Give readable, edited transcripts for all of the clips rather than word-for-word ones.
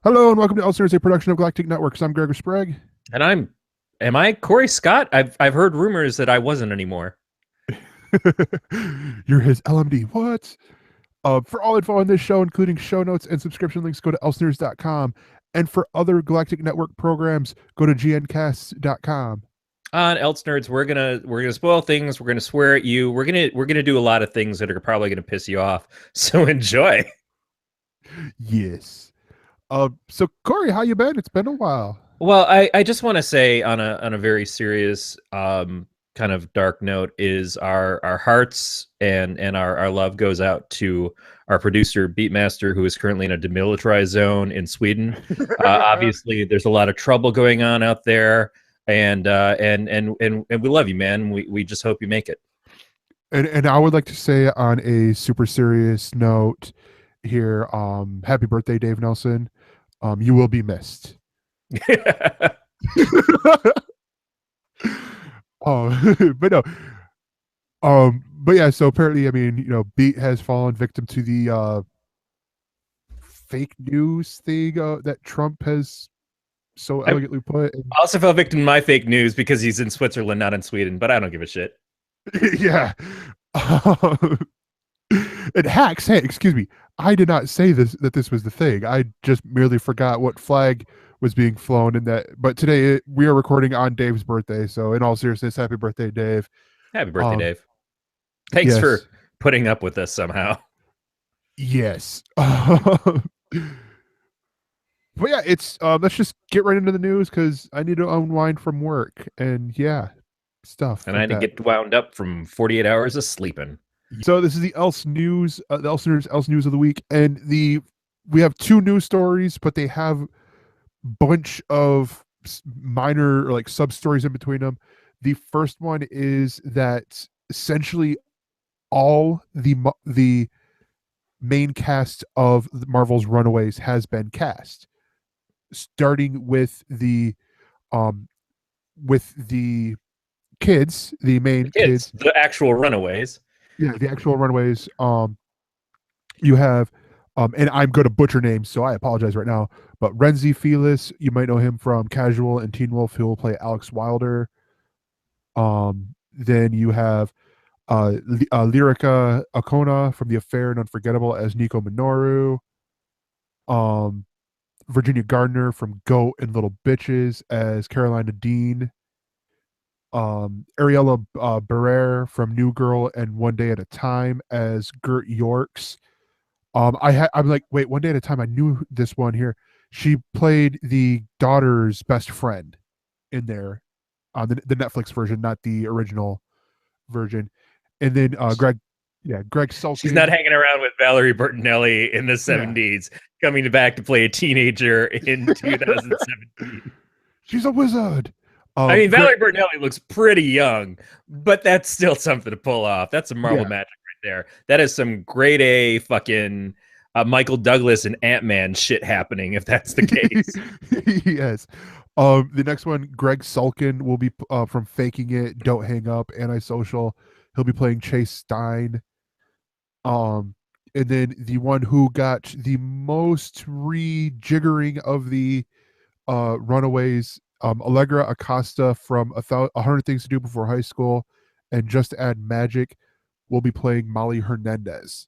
Hello and welcome to ElseNerds, a production of Galactic Networks. I'm Gregor Sprague. And am I Corey Scott? I've heard rumors that I wasn't anymore. You're his LMD. What? For all info on this show, including show notes and subscription links, go to ElseNerds.com. And for other Galactic Network programs, go to gncasts.com. On ElseNerds, we're gonna spoil things. We're gonna swear at you. We're gonna do a lot of things that are probably gonna piss you off. So enjoy. Yes. So Corey, how you been? It's been a while. Well, I just want to say on a very serious kind of dark note is our hearts and our love goes out to our producer Beatmaster, who is currently in a demilitarized zone in Sweden. Obviously, there's a lot of trouble going on out there, and we love you, man. We just hope you make it. And I would like to say on a super serious note here, happy birthday, Dave Nelson. You will be missed. But no. But yeah, so apparently, I mean, Beat has fallen victim to the fake news thing that Trump has so elegantly put. I also fell victim to my fake news because he's in Switzerland, not in Sweden, but I don't give a shit. Yeah. And hacks, hey, excuse me. I did not say that this was the thing. I just merely forgot what flag was being flown in that. But today we are recording on Dave's birthday. So in all seriousness, happy birthday, Dave. Happy birthday, Dave. Thanks for putting up with us somehow. Yes. But yeah, it's let's just get right into the news because I need to unwind from work and stuff. And I had to get wound up from 48 hours of sleeping. So this is the ElseNews, the ElseNerds ElseNews of the week, and we have two news stories, but they have a bunch of minor like sub stories in between them. The first one is that essentially all the main cast of Marvel's Runaways has been cast, starting with the kids, the main kids, the actual Runaways. Yeah, the actual Runaways. You have, and I'm going to butcher names, so I apologize right now. But Renzi Felix, you might know him from Casual and Teen Wolf, who will play Alex Wilder. Then you have Lyrica Okona from The Affair and Unforgettable as Nico Minoru. Virginia Gardner from Goat and Little Bitches as Carolina Dean. Ariella Barrere from New Girl and One Day at a Time as Gert Yorks. I'm like, wait, One Day at a Time. I knew this one here. She played the daughter's best friend in there on the Netflix version, not the original version. And then Greg Sulkin. She's not hanging around with Valerie Bertinelli in the 70s, coming back to play a teenager in 2017. She's a wizard. I mean, Valerie Bertinelli looks pretty young, but that's still something to pull off. That's some Marvel magic right there. That is some grade A fucking Michael Douglas and Ant-Man shit happening, if that's the case. Yes. The next one, Greg Sulkin, will be from Faking It, Don't Hang Up, Antisocial. He'll be playing Chase Stein. And then the one who got the most rejiggering of the Runaways, Allegra Acosta from 100 Things to Do Before High School and Just Add Magic will be playing Molly Hernandez.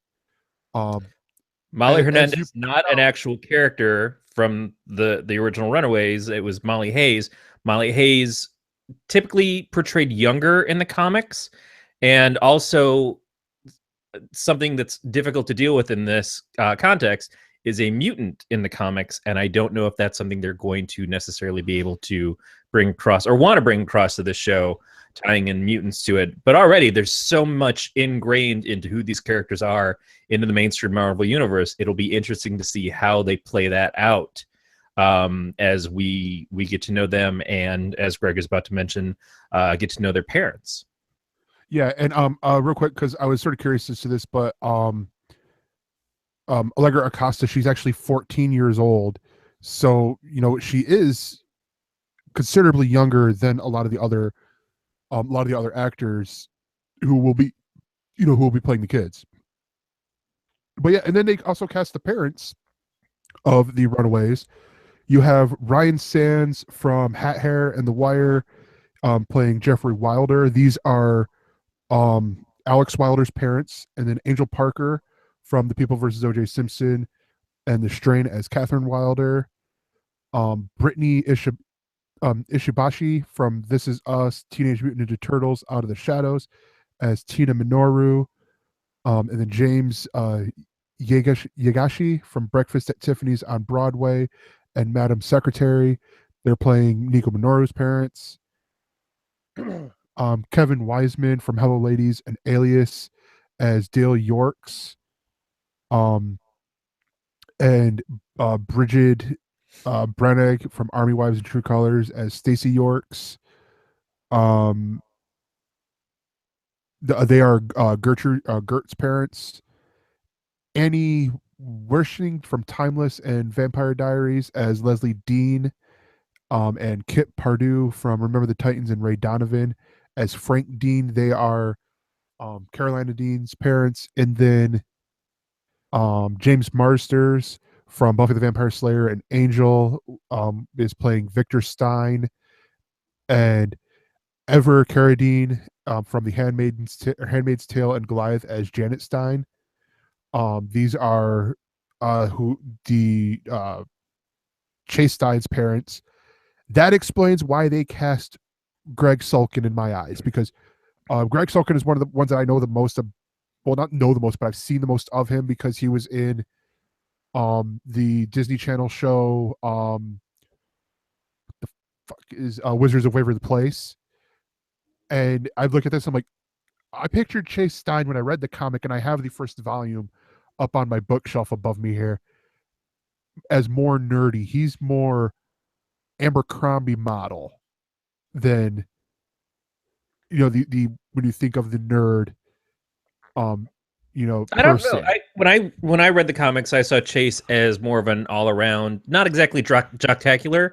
Molly Hernandez, not an actual character from the original Runaways. It was Molly Hayes. Molly Hayes typically portrayed younger in the comics, and also something that's difficult to deal with in this context is a mutant in the comics, and I don't know if that's something they're going to necessarily be able to bring across or want to bring across to this show, tying in mutants to it. But already there's so much ingrained into who these characters are into the mainstream Marvel universe. It'll be interesting to see how they play that out as we get to know them, and as Greg is about to mention, get to know their parents. Yeah, and real quick, because I was sort of curious as to this, but Allegra Acosta, she's actually 14 years old, so she is considerably younger than a lot of the other actors who will be playing the kids. But yeah, and then they also cast the parents, of the Runaways. You have Ryan Sands from Hat Hair and The Wire playing Jeffrey Wilder. These are Alex Wilder's parents, and then Angel Parker from The People versus O.J. Simpson and The Strain as Catherine Wilder. Brittany Ishibashi from This Is Us, Teenage Mutant Ninja Turtles, Out of the Shadows as Tina Minoru. And then James Yagashi from Breakfast at Tiffany's on Broadway and Madam Secretary. They're playing Nico Minoru's parents. Kevin Wiseman from Hello Ladies and Alias as Dale Yorks. And Bridget Brennig from Army Wives and True Colors as Stacy Yorks. They are Gert's parents. Annie Wershing from Timeless and Vampire Diaries as Leslie Dean, and Kip Pardue from Remember the Titans and Ray Donovan as Frank Dean. They are Carolina Dean's parents. And then James Marsters from Buffy the Vampire Slayer and Angel is playing Victor Stein, and Ever Carradine from The Handmaid's Tale and Goliath as Janet Stein. These are who the Chase Stein's parents. That explains why they cast Greg Sulkin in my eyes, because Greg Sulkin is one of the ones that I know the most of. Well, not know the most, but I've seen the most of him because he was in the Disney Channel show the fuck is Wizards of Waverly Place. And I look at this, I'm like, I pictured Chase Stein when I read the comic, and I have the first volume up on my bookshelf above me here, as more nerdy. He's more Abercrombie model than, you know, the when you think of the nerd, you know, I don't know. When I read the comics, I saw Chase as more of an all around, not exactly jocktacular,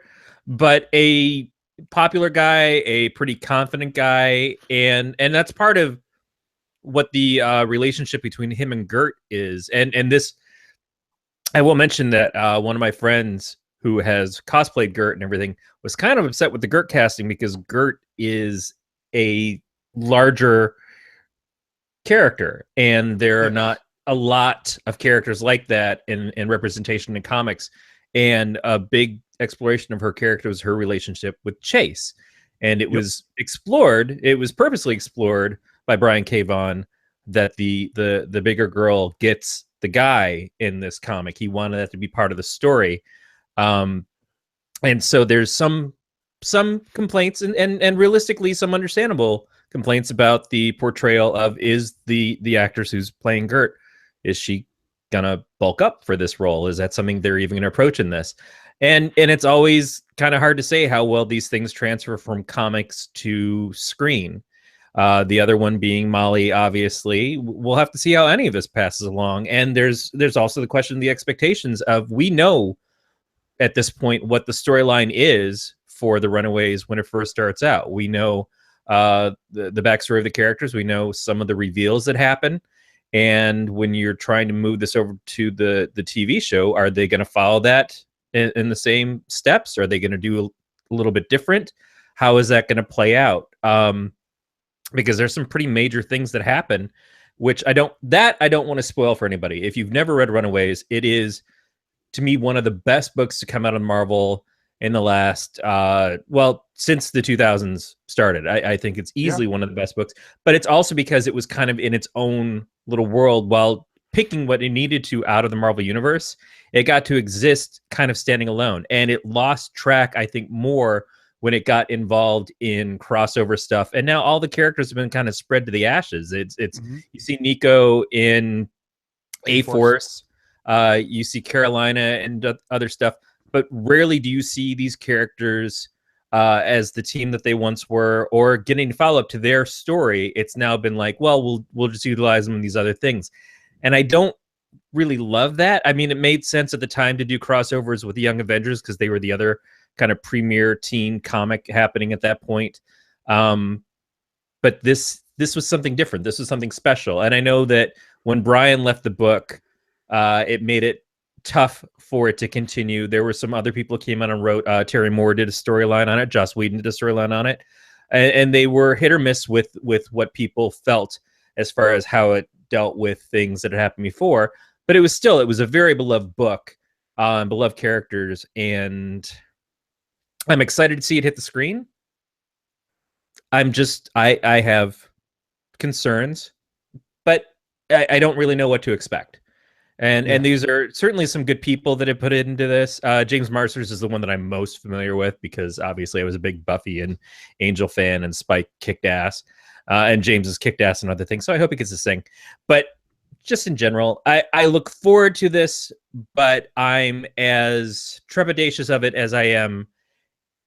but a popular guy, a pretty confident guy, and that's part of what the relationship between him and Gert is. And this, I will mention that one of my friends who has cosplayed Gert and everything was kind of upset with the Gert casting because Gert is a larger character, and there are not a lot of characters like that in representation in comics. And a big exploration of her character was her relationship with Chase, and it was explored. It was purposely explored by Brian K. Vaughan that the bigger girl gets the guy in this comic. He wanted that to be part of the story, and so there's some complaints and realistically some understandable complaints about the portrayal of is the actress who's playing Gert, is she gonna bulk up for this role? Is that something they're even gonna approach in this? And it's always kind of hard to say how well these things transfer from comics to screen. The other one being Molly, obviously. We'll have to see how any of this passes along. And there's also the question of the expectations of, we know at this point what the storyline is for the Runaways when it first starts out. We know the backstory of the characters. We know some of the reveals that happen. And when you're trying to move this over to the TV show, are they going to follow that in the same steps? Are they going to do a little bit different? How is that going to play out? Because there's some pretty major things that happen, which I don't want to spoil for anybody. If you've never read Runaways, it is, to me, one of the best books to come out of Marvel in the last, since the 2000s started. I think it's easily one of the best books, but it's also because it was kind of in its own little world while picking what it needed to out of the Marvel universe. It got to exist kind of standing alone, and it lost track, I think, more when it got involved in crossover stuff. And now all the characters have been kind of spread to the ashes. It's you see Nico in A-Force, you see Carolina and other stuff, but rarely do you see these characters as the team that they once were, or getting to follow up to their story. It's now been like, well, we'll just utilize them in these other things. And I don't really love that. I mean, it made sense at the time to do crossovers with the Young Avengers because they were the other kind of premier teen comic happening at that point. But this was something different. This was something special. And I know that when Brian left the book, it made it tough for it to continue. There were some other people who came out and wrote. Terry Moore did a storyline on it. Joss Whedon did a storyline on it, and they were hit or miss with what people felt as far as how it dealt with things that had happened before. But it was a very beloved book, beloved characters, and I'm excited to see it hit the screen. I have concerns, but I don't really know what to expect. And these are certainly some good people that have put into this. James Marsters is the one that I'm most familiar with because obviously I was a big Buffy and Angel fan, and Spike kicked ass, and James has kicked ass and other things. So I hope he gets this thing. But just in general, I look forward to this, but I'm as trepidatious of it as I am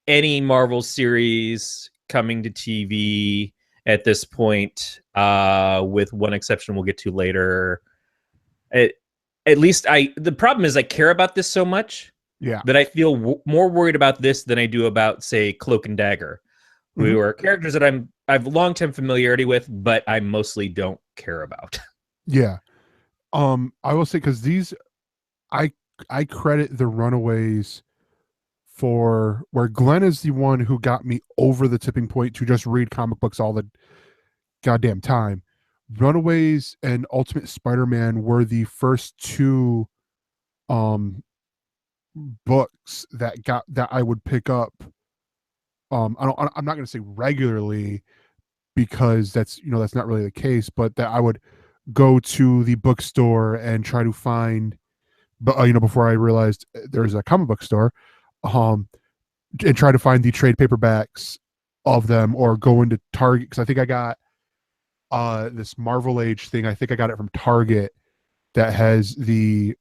any Marvel series coming to TV at this point, with one exception we'll get to later. At least the problem is I care about this so much that I feel more worried about this than I do about, say, Cloak and Dagger, who are characters that I've long-term familiarity with, but I mostly don't care about. Yeah. I will say, because these, I credit the Runaways for where Glenn is the one who got me over the tipping point to just read comic books all the goddamn time. Runaways and Ultimate Spider-Man were the first two books that I would pick up. I'm not going to say regularly, because that's not really the case, but that I would go to the bookstore and try to find, but before I realized there's a comic book store, and try to find the trade paperbacks of them, or go into Target, because I think I got this Marvel Age thing. I think I got it from Target that has the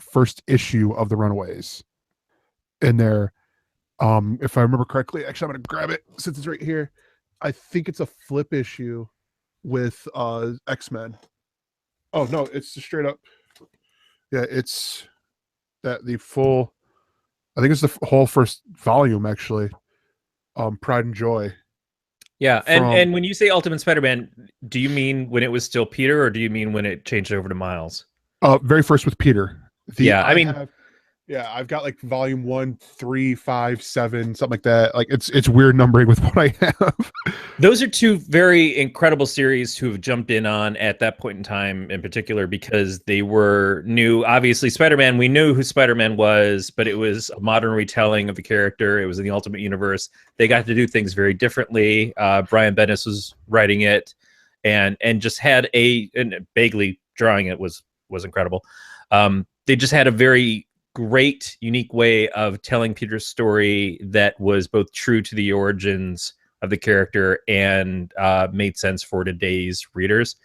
first issue of the Runaways in there. If I remember correctly, actually, I'm going to grab it since it's right here. I think it's a flip issue with X-Men. Oh no, it's just straight up. Yeah, it's the full. I think it's the whole first volume, actually. Pride and Joy. Yeah, and when you say Ultimate Spider-Man, do you mean when it was still Peter, or do you mean when it changed over to Miles? Very first with Peter. I've got like volume 1, 3, 5, 7, something like that. Like it's weird numbering with what I have. Those are two very incredible series who have jumped in on at that point in time, in particular, because they were new. Obviously, Spider-Man, we knew who Spider-Man was, but it was a modern retelling of the character. It was in the Ultimate Universe. They got to do things very differently. Brian Bendis was writing it, and just had and Bagley drawing it was incredible. They just had a very great, unique way of telling Peter's story that was both true to the origins of the character and made sense for today's readers.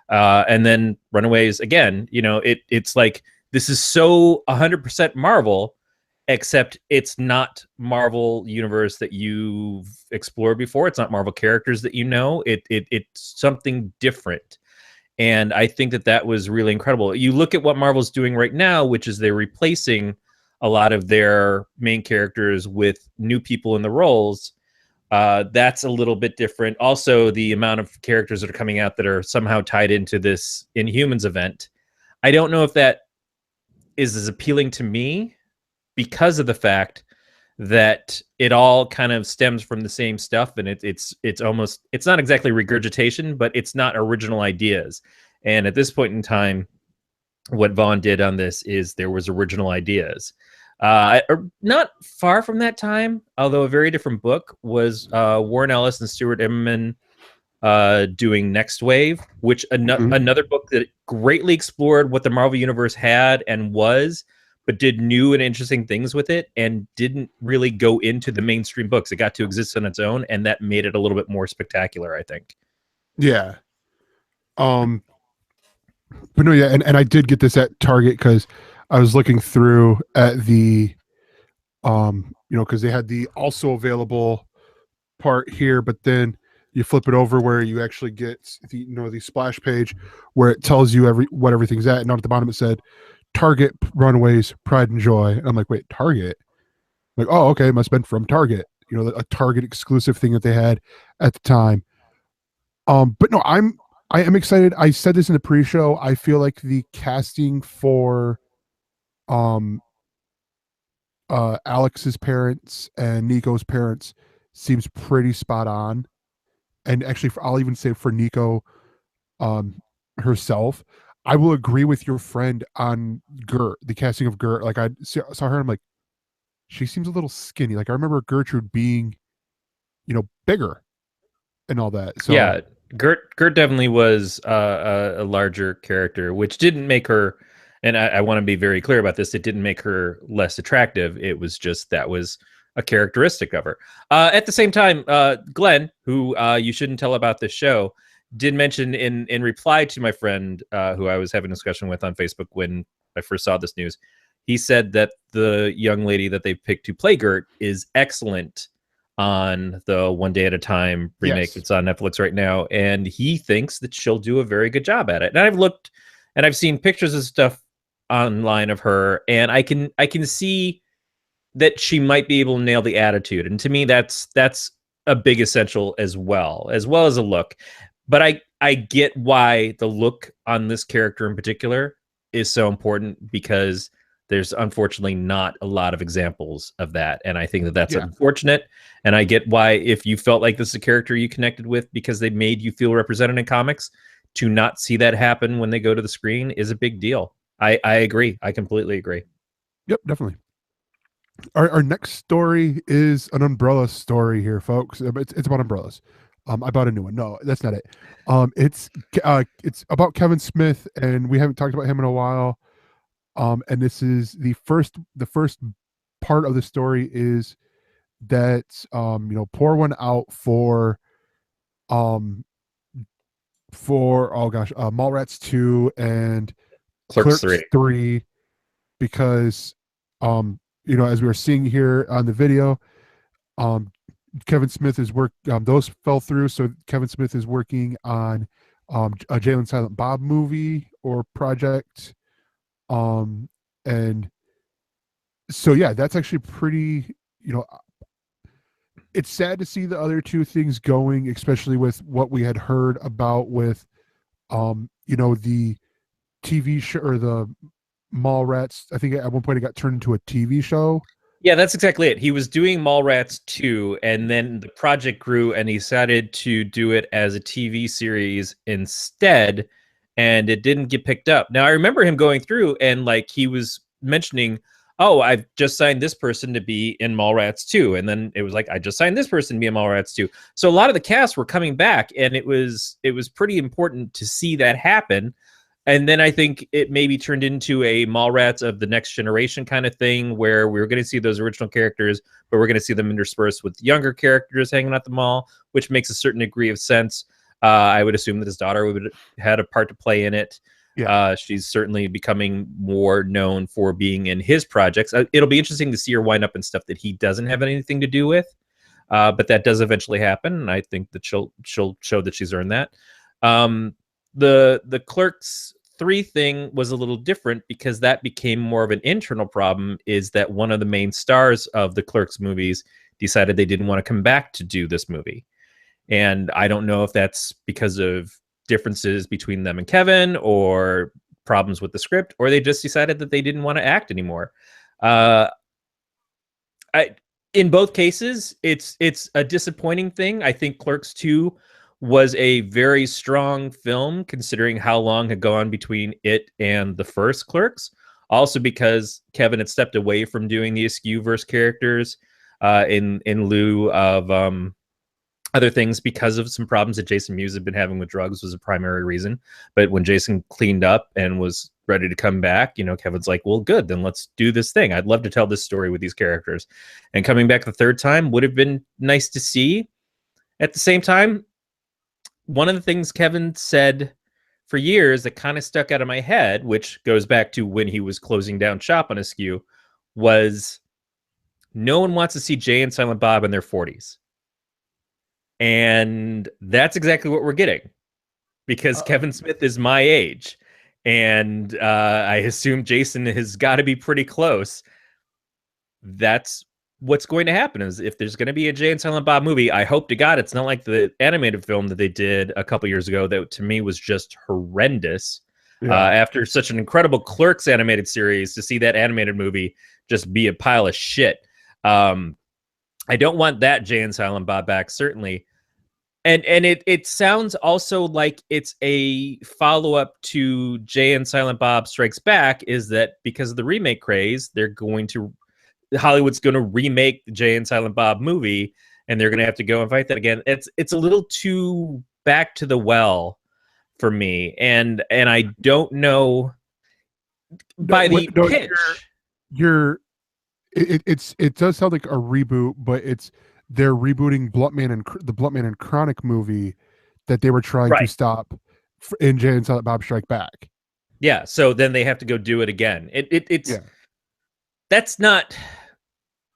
And then Runaways, again, it's like, this is so 100% Marvel, except it's not Marvel universe that you've explored before. It's not Marvel characters that it's something different. And I think that was really incredible. You look at what Marvel's doing right now, which is they're replacing a lot of their main characters with new people in the roles. That's a little bit different. Also, the amount of characters that are coming out that are somehow tied into this Inhumans event, I don't know if that is as appealing to me, because of the fact that it all kind of stems from the same stuff, and it's not exactly regurgitation, but it's not original ideas. And at this point in time, what Vaughn did on this is there was original ideas. Not far from that time, although a very different book, was Warren Ellis and Stuart Immonen doing Next Wave, which another book that greatly explored what the Marvel Universe had and was, but did new and interesting things with it, and didn't really go into the mainstream books. It got to exist on its own, and that made it a little bit more spectacular, I think. Yeah. But no, yeah, and I did get this at Target, because I was looking through at the because they had the also available part here, but then you flip it over where you actually get the splash page where it tells you what everything's at, and down at the bottom it said Target, Runaways, Pride and Joy. And I'm like, wait, Target? I'm like, oh, okay, it must have been from Target. A Target exclusive thing that they had at the time. But no, I am excited. I said this in the pre-show. I feel like the casting for um Alex's parents and Nico's parents seems pretty spot on. And actually, I'll even say for Nico, um, herself, I will agree with your friend on Gert, the casting of Gert. Like I saw her, I'm like, she seems a little skinny. Like I remember Gertrude being, bigger and all that. So yeah, Gert definitely was a larger character, which didn't make her. And I want to be very clear about this. It didn't make her less attractive. It was just that was a characteristic of her. At the same time, Glenn, who you shouldn't tell about this show, did mention in reply to my friend who I was having a discussion with on Facebook when I first saw this news. He said that the young lady that they picked to play Gert is excellent on the One Day at a Time remake yes. that's on Netflix right now, and he thinks that she'll do a very good job at it. And I've looked and I've seen pictures of stuff online of her, and I can see that she might be able to nail the attitude. And to me, that's a big essential as well as a look. But I get why the look on this character in particular is so important, because there's unfortunately not a lot of examples of that. And I think that that's unfortunate. And I get why, if you felt like this is a character you connected with because they made you feel represented in comics, to not see that happen when they go to the screen is a big deal. I agree. I completely agree. Yep, definitely. Our next story is an umbrella story here, folks. It's about umbrellas. I bought a new one. No, that's not it. It's about Kevin Smith, and we haven't talked about him in a while. And this is the first part of the story is that pour one out for Mallrats 2 and Clerks 3, because as we were seeing here on the video, Kevin Smith is those fell through, so Kevin Smith is working on a Jay and Silent Bob movie or project. And so yeah, that's actually pretty, it's sad to see the other two things going, especially with what we had heard about with the TV show or the Mallrats. I think at one point it got turned into a TV show. Yeah, that's exactly it. He was doing Mallrats 2, and then the project grew, and he decided to do it as a TV series instead, and it didn't get picked up. Now, I remember him going through, and like he was mentioning, oh, I've just signed this person to be in Mallrats 2, and then it was like, I just signed this person to be in Mallrats 2. So a lot of the cast were coming back, and it was pretty important to see that happen. And then I think it maybe turned into a Mallrats of the next generation kind of thing, where we were going to see those original characters, but we're going to see them interspersed with younger characters hanging at the mall, which makes a certain degree of sense. I would assume that his daughter would have had a part to play in it. Yeah. She's certainly becoming more known for being in his projects. It'll be interesting to see her wind up in stuff that he doesn't have anything to do with, but that does eventually happen, and I think that she'll show that she's earned that. The Clerks 3 thing was a little different, because that became more of an internal problem, is that one of the main stars of the Clerks movies decided they didn't want to come back to do this movie. And I don't know if that's because of differences between them and Kevin, or problems with the script, or they just decided that they didn't want to act anymore. In both cases, it's a disappointing thing. I think Clerks 2 was a very strong film, considering how long had gone between it and the first Clerks. Also because Kevin had stepped away from doing the Askewverse characters in lieu of other things, because of some problems that Jason Mewes had been having with drugs was a primary reason. But when Jason cleaned up and was ready to come back, Kevin's like, well, good, then let's do this thing. I'd love to tell this story with these characters. And coming back the third time would have been nice to see. At the same time, one of the things Kevin said for years that kind of stuck out of my head, which goes back to when he was closing down shop on Askew, was no one wants to see Jay and Silent Bob in their 40s. And that's exactly what we're getting, because Kevin Smith is my age. And I assume Jason has got to be pretty close. That's what's going to happen. Is if there's going to be a Jay and Silent Bob movie, I hope to God it's not like the animated film that they did a couple years ago that to me was just horrendous. After such an incredible Clerks animated series, to see that animated movie just be a pile of shit. I don't want that Jay and Silent Bob back, certainly. And it sounds also like it's a follow-up to Jay and Silent Bob Strikes Back, is that because of the remake craze, Hollywood's going to remake the Jay and Silent Bob movie, and they're going to have to go and fight that again. It's a little too back to the well for me, and I don't know by the pitch. It does sound like a reboot, but they're rebooting the Bluntman and Chronic movie that they were trying to stop in Jay and Silent Bob Strike Back. Yeah, so then they have to go do it again. That's not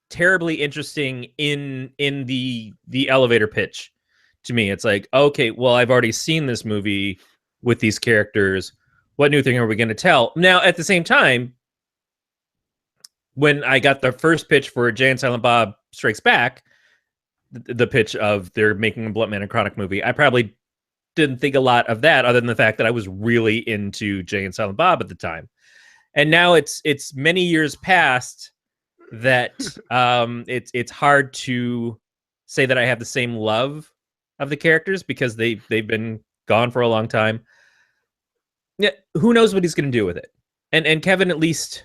terribly interesting in the elevator pitch to me. It's like, okay, well, I've already seen this movie with these characters. What new thing are we going to tell? Now, at the same time, when I got the first pitch for Jay and Silent Bob Strikes Back, the pitch of they're making a Bluntman and Chronic movie, I probably didn't think a lot of that, other than the fact that I was really into Jay and Silent Bob at the time. And now it's many years past that it's hard to say that I have the same love of the characters because they've been gone for a long time. Yeah, who knows what he's going to do with it? And Kevin, at least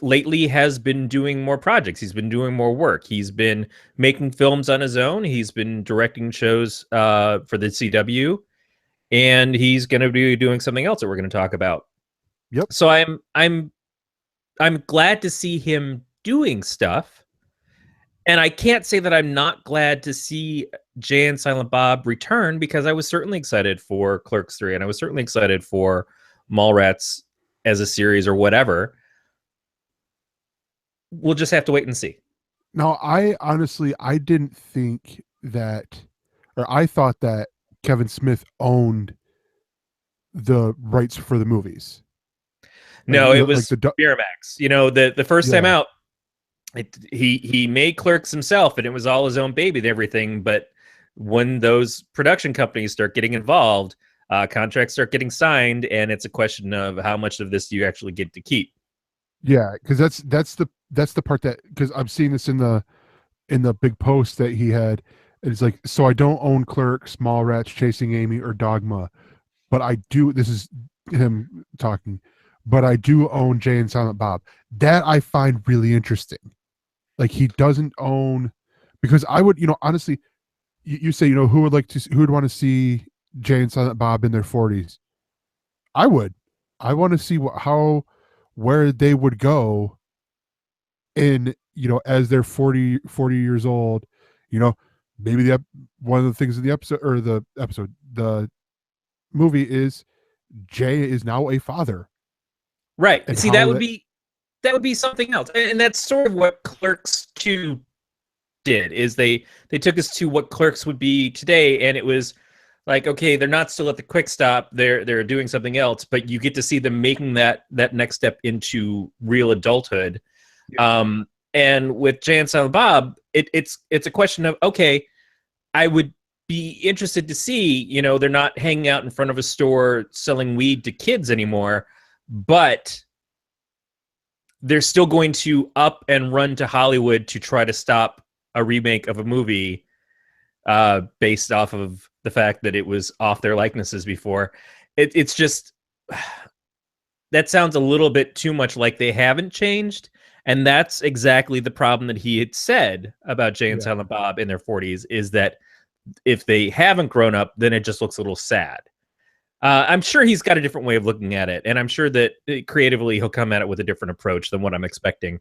lately, has been doing more projects. He's been doing more work. He's been making films on his own. He's been directing shows for the CW, and he's going to be doing something else that we're going to talk about. Yep. So I'm glad to see him doing stuff, and I can't say that I'm not glad to see Jay and Silent Bob return, because I was certainly excited for Clerks 3, and I was certainly excited for Mallrats as a series or whatever. We'll just have to wait and see. No, I didn't think that, or I thought that Kevin Smith owned the rights for the movies. No, it was Miramax. The first time out, he made Clerks himself, and it was all his own baby and everything. But when those production companies start getting involved, contracts start getting signed, and it's a question of how much of this do you actually get to keep. Yeah, because that's the part that, because I'm seeing this in the big post that he had. It's like, so I don't own Clerks, Mallrats, Chasing Amy, or Dogma, but I do. This is him talking, but I do own Jay and Silent Bob. That I find really interesting. Like, he doesn't own, because I would, honestly, you say, who would want to see Jay and Silent Bob in their 40s? I would. I want to see where they would go in, as they're 40 years old. Maybe one of the things in the movie is Jay is now a father. Right. And see, that would be something else. And that's sort of what Clerks 2 did, is they took us to what Clerks would be today, and it was like, okay, they're not still at the quick stop, they're doing something else, but you get to see them making that next step into real adulthood. Yeah. And with Jay and Silent Bob, it's a question of, okay, I would be interested to see, they're not hanging out in front of a store selling weed to kids anymore, but they're still going to up and run to Hollywood to try to stop a remake of a movie based off of the fact that it was off their likenesses before. It's just, that sounds a little bit too much like they haven't changed. And that's exactly the problem that he had said about Jay and Silent Bob in their 40s, is that if they haven't grown up, then it just looks a little sad. I'm sure he's got a different way of looking at it, and I'm sure that creatively he'll come at it with a different approach than what I'm expecting.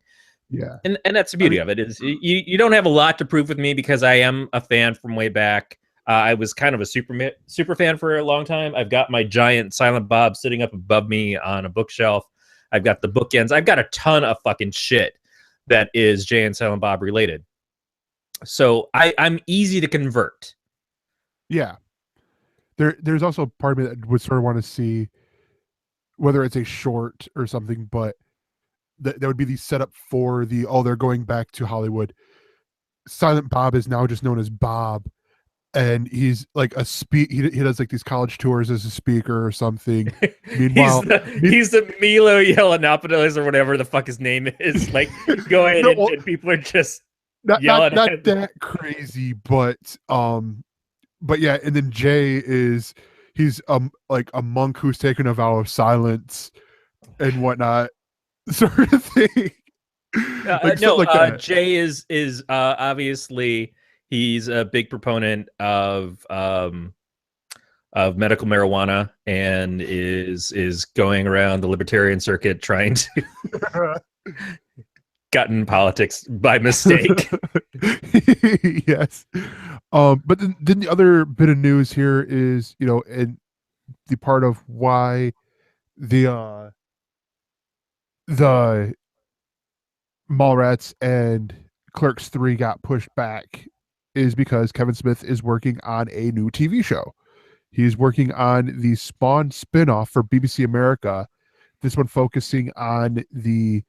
Yeah. And that's the beauty of it, is you don't have a lot to prove with me, because I am a fan from way back. I was kind of a super fan for a long time. I've got my giant Silent Bob sitting up above me on a bookshelf. I've got the bookends. I've got a ton of fucking shit that is Jay and Silent Bob related. So I'm easy to convert. Yeah. There's also a part of me that would sort of want to see, whether it's a short or something, but that would be the setup for they're going back to Hollywood. Silent Bob is now just known as Bob, and he's like he does like these college tours as a speaker or something. he's Meanwhile, the Milo Yiannopoulos or whatever the fuck his name is. Like, go ahead and people are just yelling not at that crazy, but yeah, and then Jay he's like a monk who's taken a vow of silence and whatnot, sort of thing. Jay is obviously he's a big proponent of medical marijuana and is going around the libertarian circuit trying to get in politics by mistake. Yes. But then the other bit of news here is, and the part of why the Mallrats and Clerks 3 got pushed back is because Kevin Smith is working on a new TV show. He's working on the Spawn spinoff for BBC America. This one focusing on the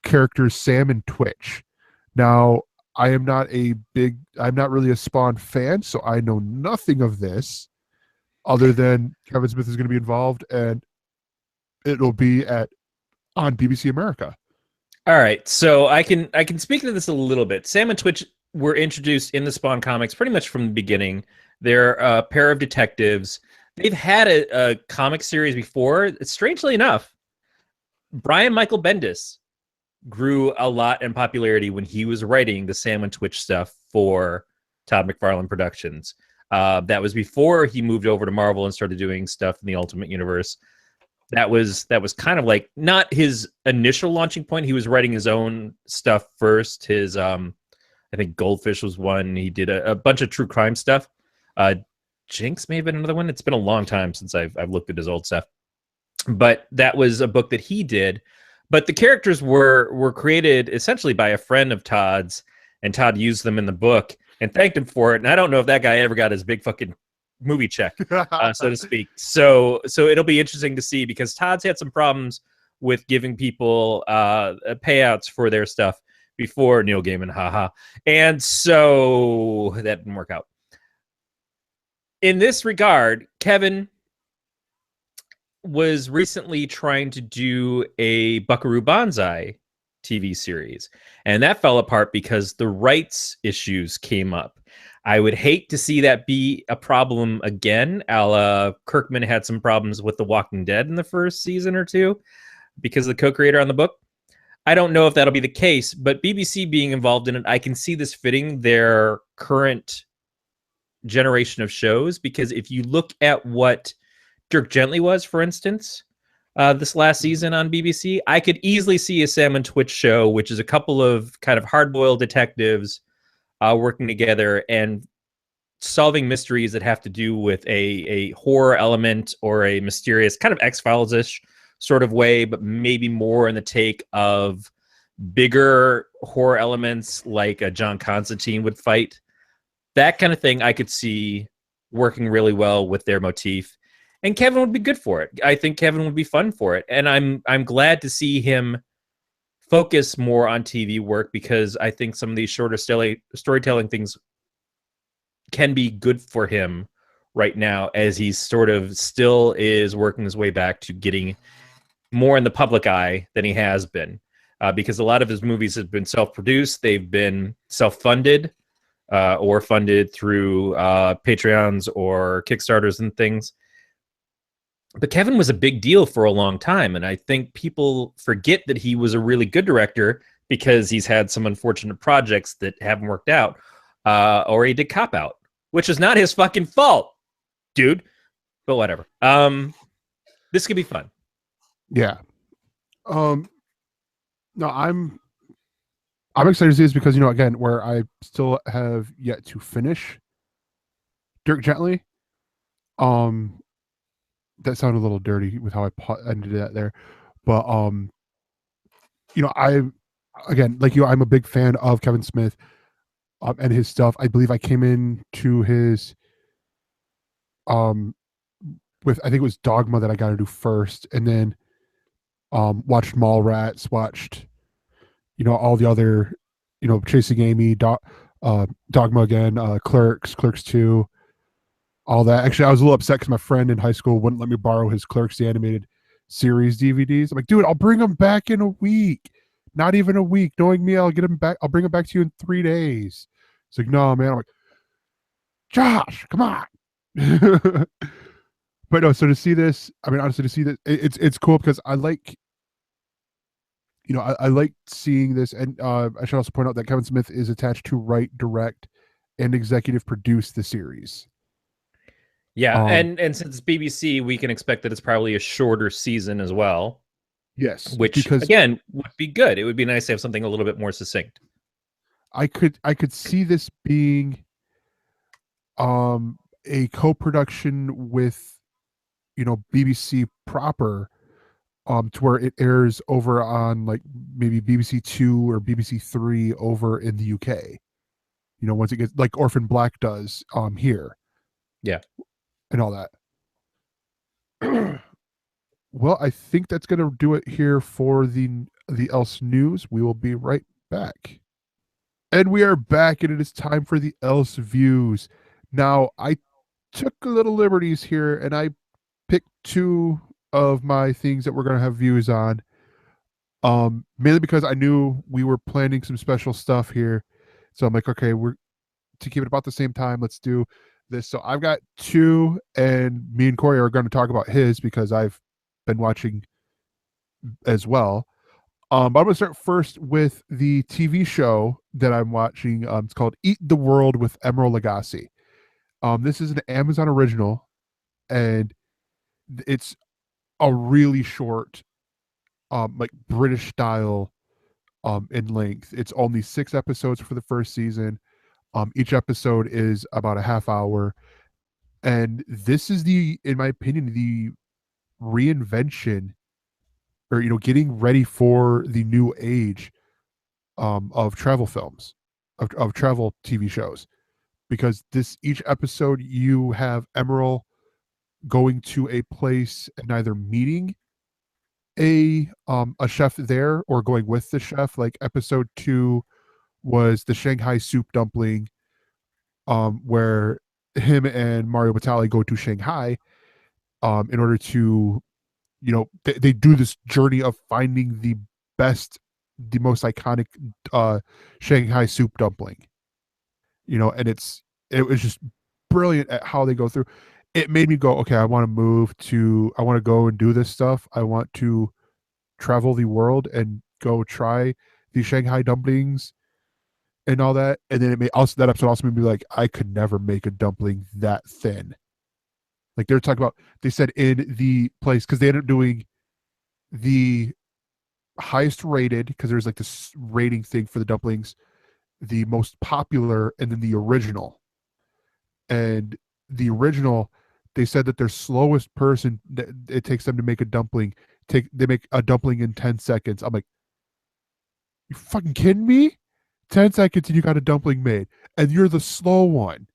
characters Sam and Twitch. Now, I'm not really a Spawn fan, so I know nothing of this other than Kevin Smith is going to be involved and it'll be on BBC America. All right, so I can speak to this a little bit. Sam and Twitch were introduced in the Spawn comics pretty much from the beginning. They're a pair of detectives. They've had a comic series before. Strangely enough, Brian Michael Bendis grew a lot in popularity when he was writing the Sam and Twitch stuff for Todd McFarlane Productions. That was before he moved over to Marvel and started doing stuff in the Ultimate Universe. That was kind of like not his initial launching point. He was writing his own stuff first. His I think Goldfish was one. He did a bunch of true crime stuff. Jinx may have been another one. It's been a long time since I've looked at his old stuff. But that was a book that he did. But the characters were created essentially by a friend of Todd's, and Todd used them in the book and thanked him for it. And I don't know if that guy ever got his big fucking movie check, so to speak. So it'll be interesting to see, because Todd's had some problems with giving people payouts for their stuff before, Neil Gaiman, haha. And so that didn't work out. In this regard, Kevin was recently trying to do a Buckaroo Banzai TV series, and that fell apart because the rights issues came up. I would hate to see that be a problem again, a la Kirkman had some problems with The Walking Dead in the first season or two because of the co-creator on the book. I don't know if that'll be the case, but BBC being involved in it, I can see this fitting their current generation of shows, because if you look at what Dirk Gently was, for instance, this last season on BBC, I could easily see a Sam and Twitch show, which is a couple of kind of hard-boiled detectives working together and solving mysteries that have to do with a horror element or a mysterious kind of X-Files-ish sort of way, but maybe more in the take of bigger horror elements like a John Constantine would fight. That kind of thing I could see working really well with their motif. And Kevin would be good for it. I think Kevin would be fun for it. And I'm glad to see him focus more on TV work, because I think some of these shorter storytelling things can be good for him right now, as he sort of still is working his way back to getting more in the public eye than he has been. Because a lot of his movies have been self-produced. They've been self-funded or funded through Patreons or Kickstarters and things. But Kevin was a big deal for a long time, and I think people forget that he was a really good director because he's had some unfortunate projects that haven't worked out, or he did Cop Out, which is not his fucking fault, dude. But whatever. This could be fun. Yeah. No, I'm excited to see this because, again, where I still have yet to finish Dirk Gently. That sounded a little dirty with how I ended that there, but again, like I'm a big fan of Kevin Smith and his stuff. I believe I came into his with, I think it was Dogma that I got to do first, and then watched Mallrats, watched all the other Chasing Amy, Dogma again, Clerks 2, all that. Actually, I was a little upset because my friend in high school wouldn't let me borrow his Clerks the Animated Series DVDs. I'm like, dude, I'll bring them back in a week. Not even a week. Knowing me, I'll get them back. I'll bring them back to you in 3 days. It's like, no, man. I'm like, Josh, come on. But no, so to see this, I mean, honestly, to see this, it's cool because I like, I like seeing this, and I should also point out that Kevin Smith is attached to write, direct, and executive produce the series. Yeah, and since it's BBC, we can expect that it's probably a shorter season as well. Yes, which because again would be good. It would be nice to have something a little bit more succinct. I could see this being a co-production with BBC proper, to where it airs over on like maybe BBC Two or BBC Three over in the UK. Once it gets like Orphan Black does here. Yeah. And all that. Well, I think that's going to do it here for the Else News. We will be right back. And we are back, and it is time for the ElseViews. Now, I took a little liberties here, and I picked two of my things that we're going to have views on. Mainly because I knew we were planning some special stuff here. So I'm like, okay, we're to keep it about the same time. Let's do this. So I've got two, and me and Corey are going to talk about his because I've been watching as well. But I'm going to start first with the TV show that I'm watching. It's called Eat the World with Emeril Lagasse. This is an Amazon original, and it's a really short, like British style, in length. It's only 6 episodes for the first season. Each episode is about a half hour, and this is in my opinion, the reinvention, or getting ready for the new age, of travel films, of travel TV shows, because each episode you have Emeril going to a place and either meeting a chef there or going with the chef. Like episode 2 was the Shanghai soup dumpling, where him and Mario Batali go to Shanghai, in order to, they do this journey of finding the most iconic Shanghai soup dumpling. And it was just brilliant at how they go through. It made me go, okay, I want to go and do this stuff. I want to travel the world and go try the Shanghai dumplings and all that. And then that episode also made me like, I could never make a dumpling that thin. Like they said in the place, because they ended up doing the highest rated, because there's like this rating thing for the dumplings, the most popular, and then the original. And the original, they said that their slowest person, that it takes them to make a dumpling, they make a dumpling in 10 seconds. I'm like, you fucking kidding me? 10 seconds and you got a dumpling made, and you're the slow one.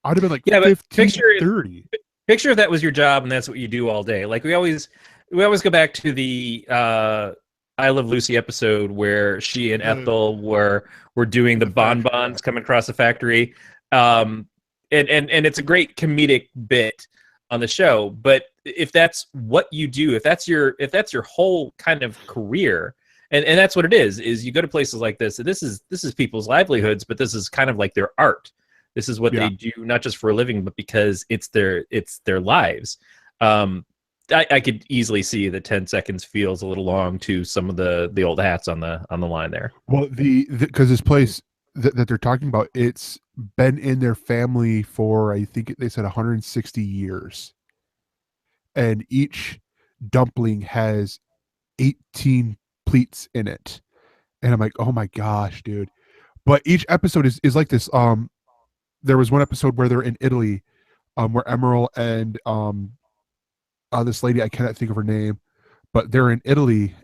I'd have been like 15, 30. Picture if that was your job and that's what you do all day. Like we always go back to the I Love Lucy episode where she and Ethel were doing the bonbons coming across the factory. And it's a great comedic bit on the show. But if that's what you do, if that's your whole kind of career, and that's what it is you go to places like this. This is people's livelihoods, but this is kind of like their art. This is what they do, not just for a living, but because it's their lives. I could easily see that 10 seconds feels a little long to some of the old hats on the line there. Well, because this place that they're talking about, it's been in their family for, I think they said 160 years, and each dumpling has 18 pleats in it. And I'm like, oh my gosh, dude. But each episode is like this. There was one episode where they're in Italy, where Emeril and this lady, I cannot think of her name, but they're in Italy,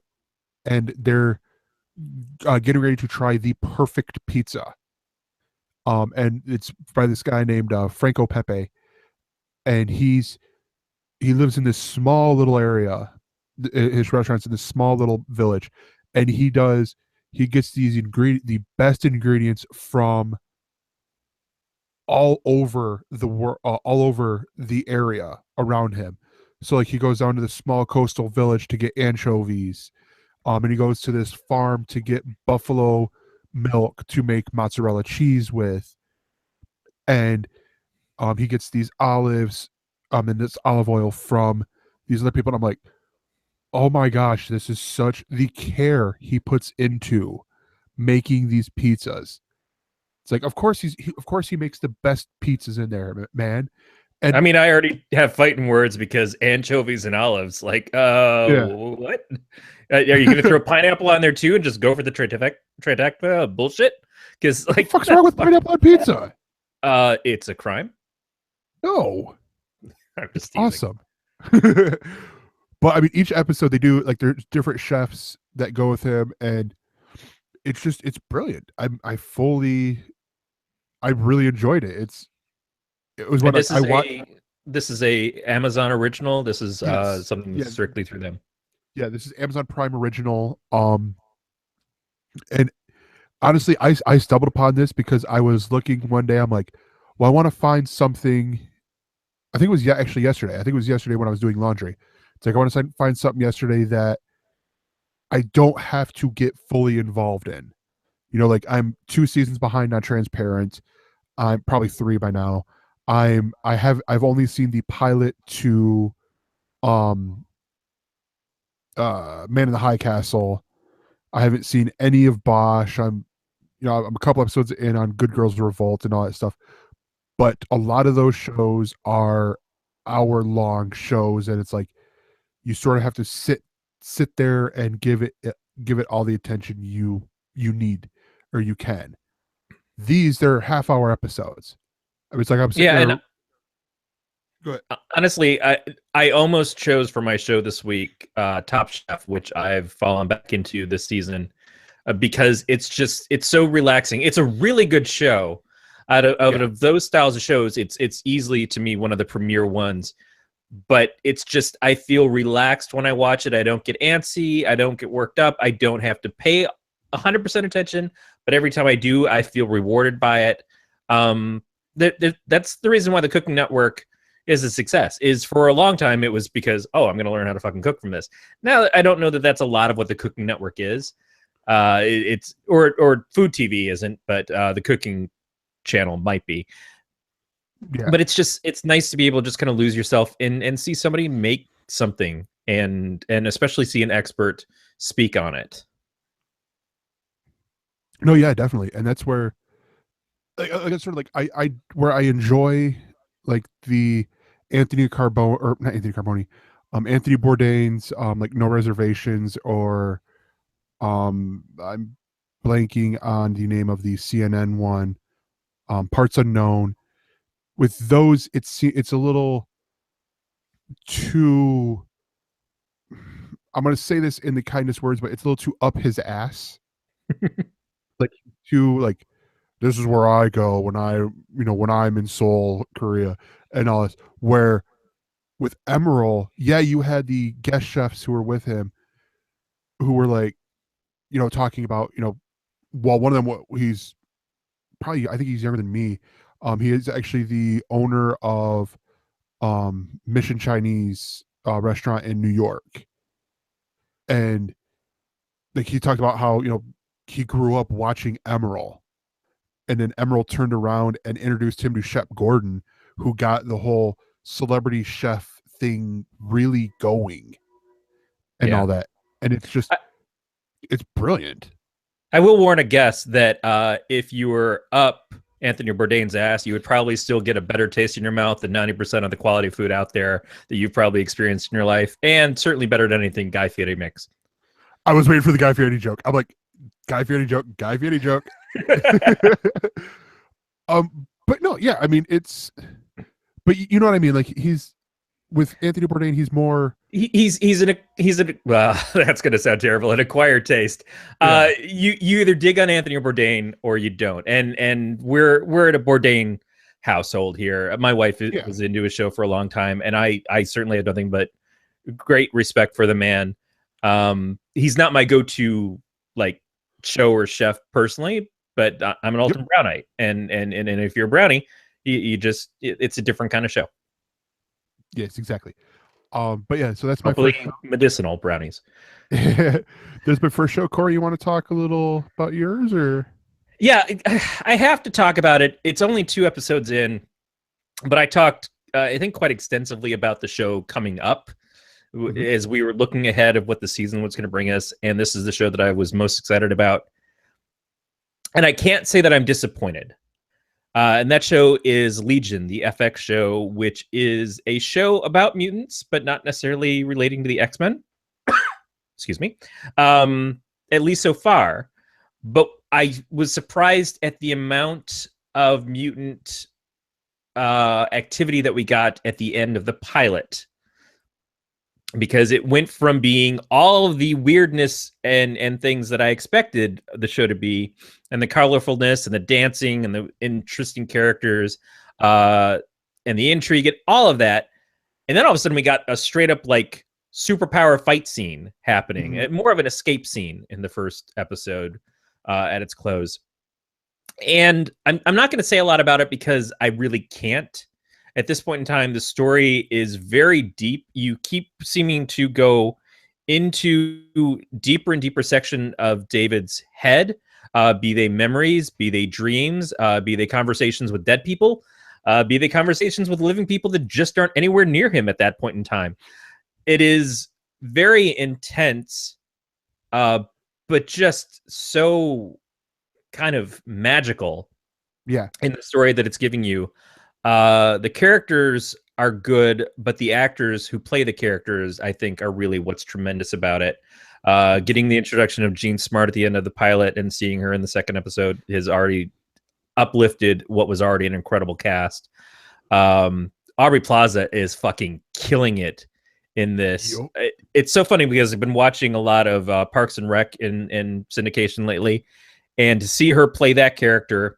and they're getting ready to try the perfect pizza. And it's by this guy named Franco Pepe, and he lives in this small little area. His restaurant's in this small little village, and he gets the best ingredients from all over the world, all over the area around him. So like he goes down to the small coastal village to get anchovies, and he goes to this farm to get buffalo milk to make mozzarella cheese with, and he gets these olives, and this olive oil from these other people. And I'm like, oh my gosh, this is such the care he puts into making these pizzas. It's like, of course of course he makes the best pizzas in there, man. And I mean, I already have fighting words because anchovies and olives. Like, what? Are you going to throw pineapple on there too and just go for the trifecta bullshit? Because like, what the fuck's wrong with pineapple on pizza? It's a crime. No, I'm just awesome. But I mean, each episode they do like there's different chefs that go with him, and it's brilliant. I really enjoyed it. It was what I watched. This is a Amazon original. This is something strictly through them. Yeah, this is Amazon Prime original. And honestly, I stumbled upon this because I was looking one day. I'm like, well, I want to find something. I think it was actually yesterday. I think it was yesterday when I was doing laundry. It's like I want to find something yesterday that I don't have to get fully involved in. You know, like I'm 2 seasons behind on Transparent. I'm probably 3 by now. I've only seen the pilot to Man in the High Castle. I haven't seen any of Bosch. I'm a couple episodes in on Good Girls Revolt and all that stuff. But a lot of those shows are hour-long shows, and it's like you sort of have to sit there and give it all the attention you need or you can. They're half-hour episodes. I mean, it's like I'm sitting there. Go ahead. Honestly, I almost chose for my show this week Top Chef, which I've fallen back into this season because it's so relaxing. It's a really good show. Out of those styles of shows, it's easily to me one of the premier ones. But it's just I feel relaxed when I watch it. I don't get antsy. I don't get worked up. I don't have to pay 100% attention. But every time I do, I feel rewarded by it. That's the reason why the Cooking Network is a success. Is for a long time it was because I'm going to learn how to fucking cook from this. Now I don't know that that's a lot of what the Cooking Network is. It's or food TV isn't, but the cooking channel might be. Yeah. But it's nice to be able to just kind of lose yourself and see somebody make something and especially see an expert speak on it. No, yeah, definitely. And that's where it's sort of like I where I enjoy like the Anthony Bourdain's like No Reservations, or I'm blanking on the name of the CNN one, Parts Unknown. With those, it's a little too, I'm going to say this in the kindest words, but it's a little too up his ass. Like this is where I go when I'm in Seoul, Korea, and all this. Where with Emeril, you had the guest chefs who were with him, who were like, talking about, well, one of them, he's probably, I think he's younger than me. He is actually the owner of Mission Chinese restaurant in New York. And like he talked about how, he grew up watching Emeril. And then Emeril turned around and introduced him to Chef Gordon, who got the whole celebrity chef thing really going and all that. And it's just, it's brilliant. I will warn a guest that if you were up Anthony Bourdain's ass, you would probably still get a better taste in your mouth than 90% of the quality food out there that you've probably experienced in your life, and certainly better than anything Guy Fieri makes. I was waiting for the Guy Fieri joke. I'm like, Guy Fieri joke. But no, yeah, I mean, but you know what I mean? Like he's with Anthony Bourdain, he's more. He's well, that's gonna sound terrible. An acquired taste. Yeah. You either dig on Anthony Bourdain or you don't. And we're at a Bourdain household here. My wife was into his show for a long time, and I certainly have nothing but great respect for the man. He's not my go-to like show or chef personally, but I'm an ultimate Brownite, and if you're a brownie, It's a different kind of show. Yes, exactly. But yeah, so that's my Hopefully first show. medicinal brownies. There's my first show. Corey, you want to talk a little about yours, or? Yeah, I have to talk about it. It's only 2 episodes in, but I talked, I think, quite extensively about the show coming up as we were looking ahead of what the season was going to bring us. And this is the show that I was most excited about. And I can't say that I'm disappointed. And that show is Legion, the FX show, which is a show about mutants, but not necessarily relating to the X-Men. Excuse me. At least so far. But I was surprised at the amount of mutant activity that we got at the end of the pilot, because it went from being all of the weirdness and things that I expected the show to be, and the colorfulness and the dancing and the interesting characters and the intrigue and all of that. And then all of a sudden we got a straight up like superpower fight scene happening, more of an escape scene in the first episode at its close. And I'm not going to say a lot about it because I really can't. At this point in time, the story is very deep. You keep seeming to go into deeper and deeper section of David's head, be they memories, be they dreams, be they conversations with dead people, be they conversations with living people that just aren't anywhere near him at that point in time. It is very intense, but just so kind of magical in the story that it's giving you. The characters are good, but the actors who play the characters, I think, are really what's tremendous about it. Getting the introduction of Jean Smart at the end of the pilot and seeing her in the second episode has already uplifted what was already an incredible cast. Aubrey Plaza is fucking killing it in this. It's so funny because I've been watching a lot of Parks and Rec in syndication lately, and to see her play that character,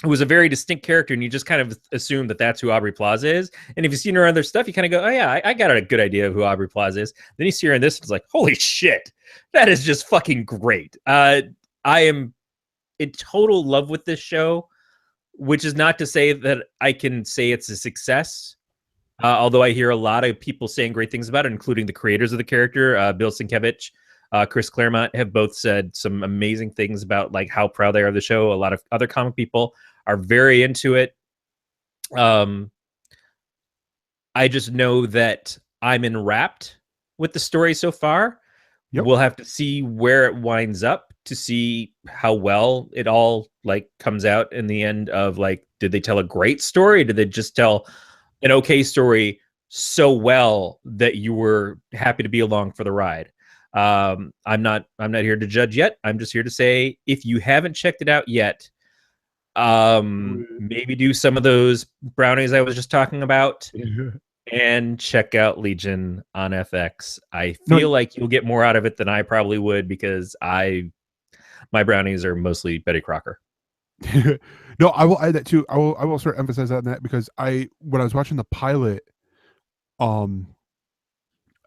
who was a very distinct character, and you just kind of assume that that's who Aubrey Plaza is. And if you've seen her other stuff, you kind of go, oh yeah, I got a good idea of who Aubrey Plaza is. Then you see her in this, and it's like, holy shit, that is just fucking great. I am in total love with this show, which is not to say that I can say it's a success. Although I hear a lot of people saying great things about it, including the creators of the character, Bill Sienkiewicz, Chris Claremont, have both said some amazing things about like how proud they are of the show. A lot of other comic people are very into it. I just know that I'm enwrapped with the story so far. We'll have to see where it winds up to see how well it all like comes out in the end of like, did they tell a great story? Did they just tell an okay story so well that you were happy to be along for the ride? I'm not here to judge yet. I'm just here to say, if you haven't checked it out yet, maybe do some of those brownies I was just talking about and check out Legion on FX. I feel like you'll get more out of it than I probably would, because my brownies are mostly Betty Crocker. No, I will add that too. I will sort of emphasize on that, because when I was watching the pilot,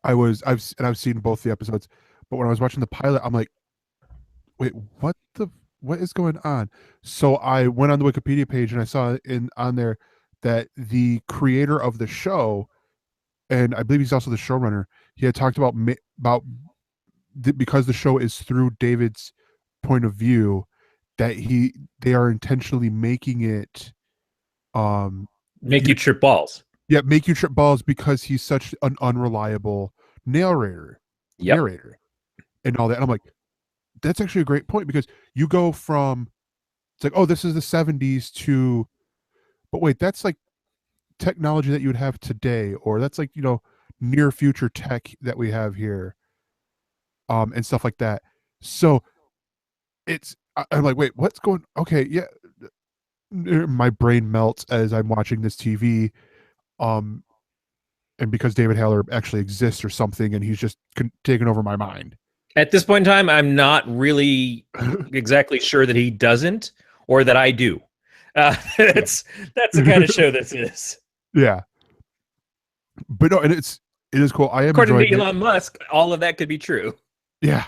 I've seen both the episodes, but when I was watching the pilot, I'm like, wait, what is going on? So I went on the Wikipedia page and I saw on there that the creator of the show, and I believe he's also the showrunner, he had talked about because the show is through David's point of view, that they are intentionally making it make you trip balls. Yeah, make you trip balls, because he's such an unreliable narrator and all that. And I'm like, that's actually a great point, because you go from, it's like, oh, this is the 70s to, but wait, that's like technology that you would have today, or that's like, near future tech that we have here, and stuff like that. So I'm like, wait, what's going, okay, yeah. My brain melts as I'm watching this TV. And because David Haller actually exists or something, and he's just taken over my mind. At this point in time, I'm not really exactly sure that he doesn't, or that I do. That's the kind of show this is. Yeah. But no, and it is cool. I am according to Elon Musk, all of that could be true. Yeah.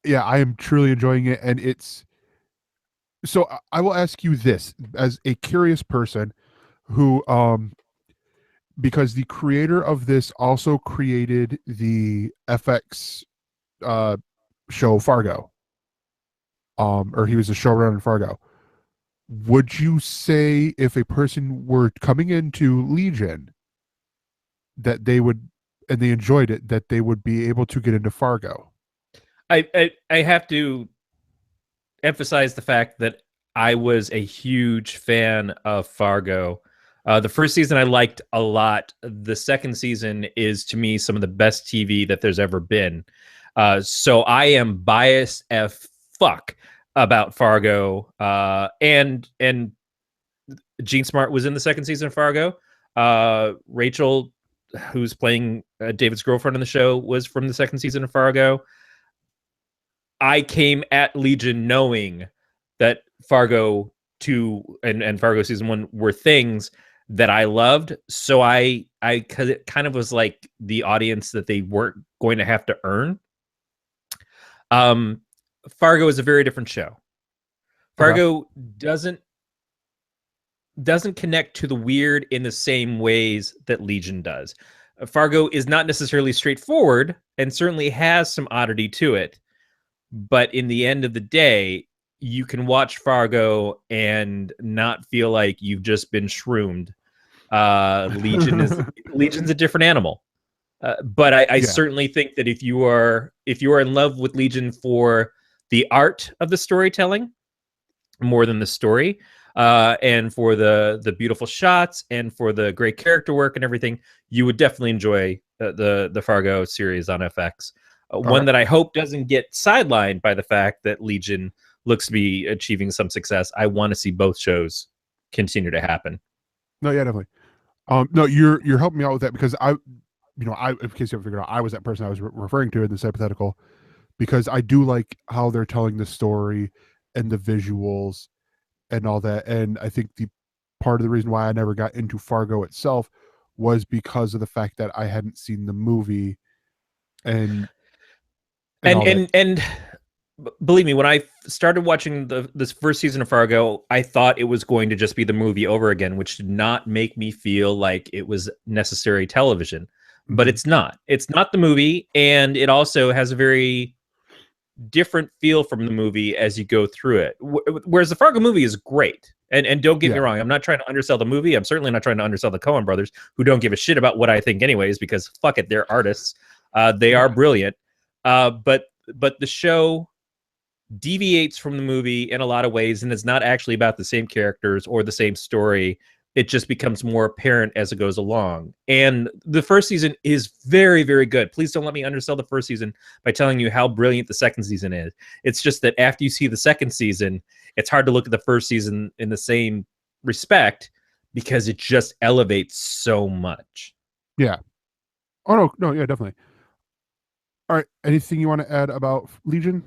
Yeah, I am truly enjoying it, and So I will ask you this as a curious person who because the creator of this also created the FX uh show Fargo. Or he was a showrunner in Fargo. Would you say if a person were coming into Legion that they would, and they enjoyed it, that they would be able to get into Fargo? I have to emphasize the fact that I was a huge fan of Fargo. The first season I liked a lot. The second season is, to me, some of the best TV that there's ever been. So I am biased as fuck about Fargo. And Gene Smart was in the second season of Fargo. Rachel, who's playing David's girlfriend on the show, was from the second season of Fargo. I came at Legion knowing that Fargo 2 and Fargo season 1 were things that I loved. So I kind of was like the audience that they weren't going to have to earn. Fargo is a very different show. Fargo doesn't connect to the weird in the same ways that Legion does. Fargo is not necessarily straightforward and certainly has some oddity to it. But in the end of the day, you can watch Fargo and not feel like you've just been shroomed. Legion's a different animal. But I certainly think that if you are in love with Legion for the art of the storytelling more than the story, and for the beautiful shots and for the great character work and everything, you would definitely enjoy the Fargo series on FX. One that I hope doesn't get sidelined by the fact that Legion looks to be achieving some success. I want to see both shows continue to happen. No, yeah, definitely. No, you're helping me out with that because in case you haven't figured out, I was that person I was referring to in this hypothetical, because I do like how they're telling the story and the visuals and all that. And I think the part of the reason why I never got into Fargo itself was because of the fact that I hadn't seen the movie and believe me, when I started watching this first season of Fargo, I thought it was going to just be the movie over again, which did not make me feel like it was necessary television. But it's not. It's not the movie, and it also has a very different feel from the movie as you go through it. Whereas the Fargo movie is great. And don't get me wrong, I'm not trying to undersell the movie. I'm certainly not trying to undersell the Coen brothers, who don't give a shit about what I think anyways, because fuck it, they're artists. They are brilliant. But the show deviates from the movie in a lot of ways, and it's not actually about the same characters or the same story. It just becomes more apparent as it goes along. And the first season is very, very good. Please don't let me undersell the first season by telling you how brilliant the second season is. It's just that after you see the second season, it's hard to look at the first season in the same respect because it just elevates so much. Yeah. Oh, no, yeah, definitely. All right. Anything you want to add about Legion?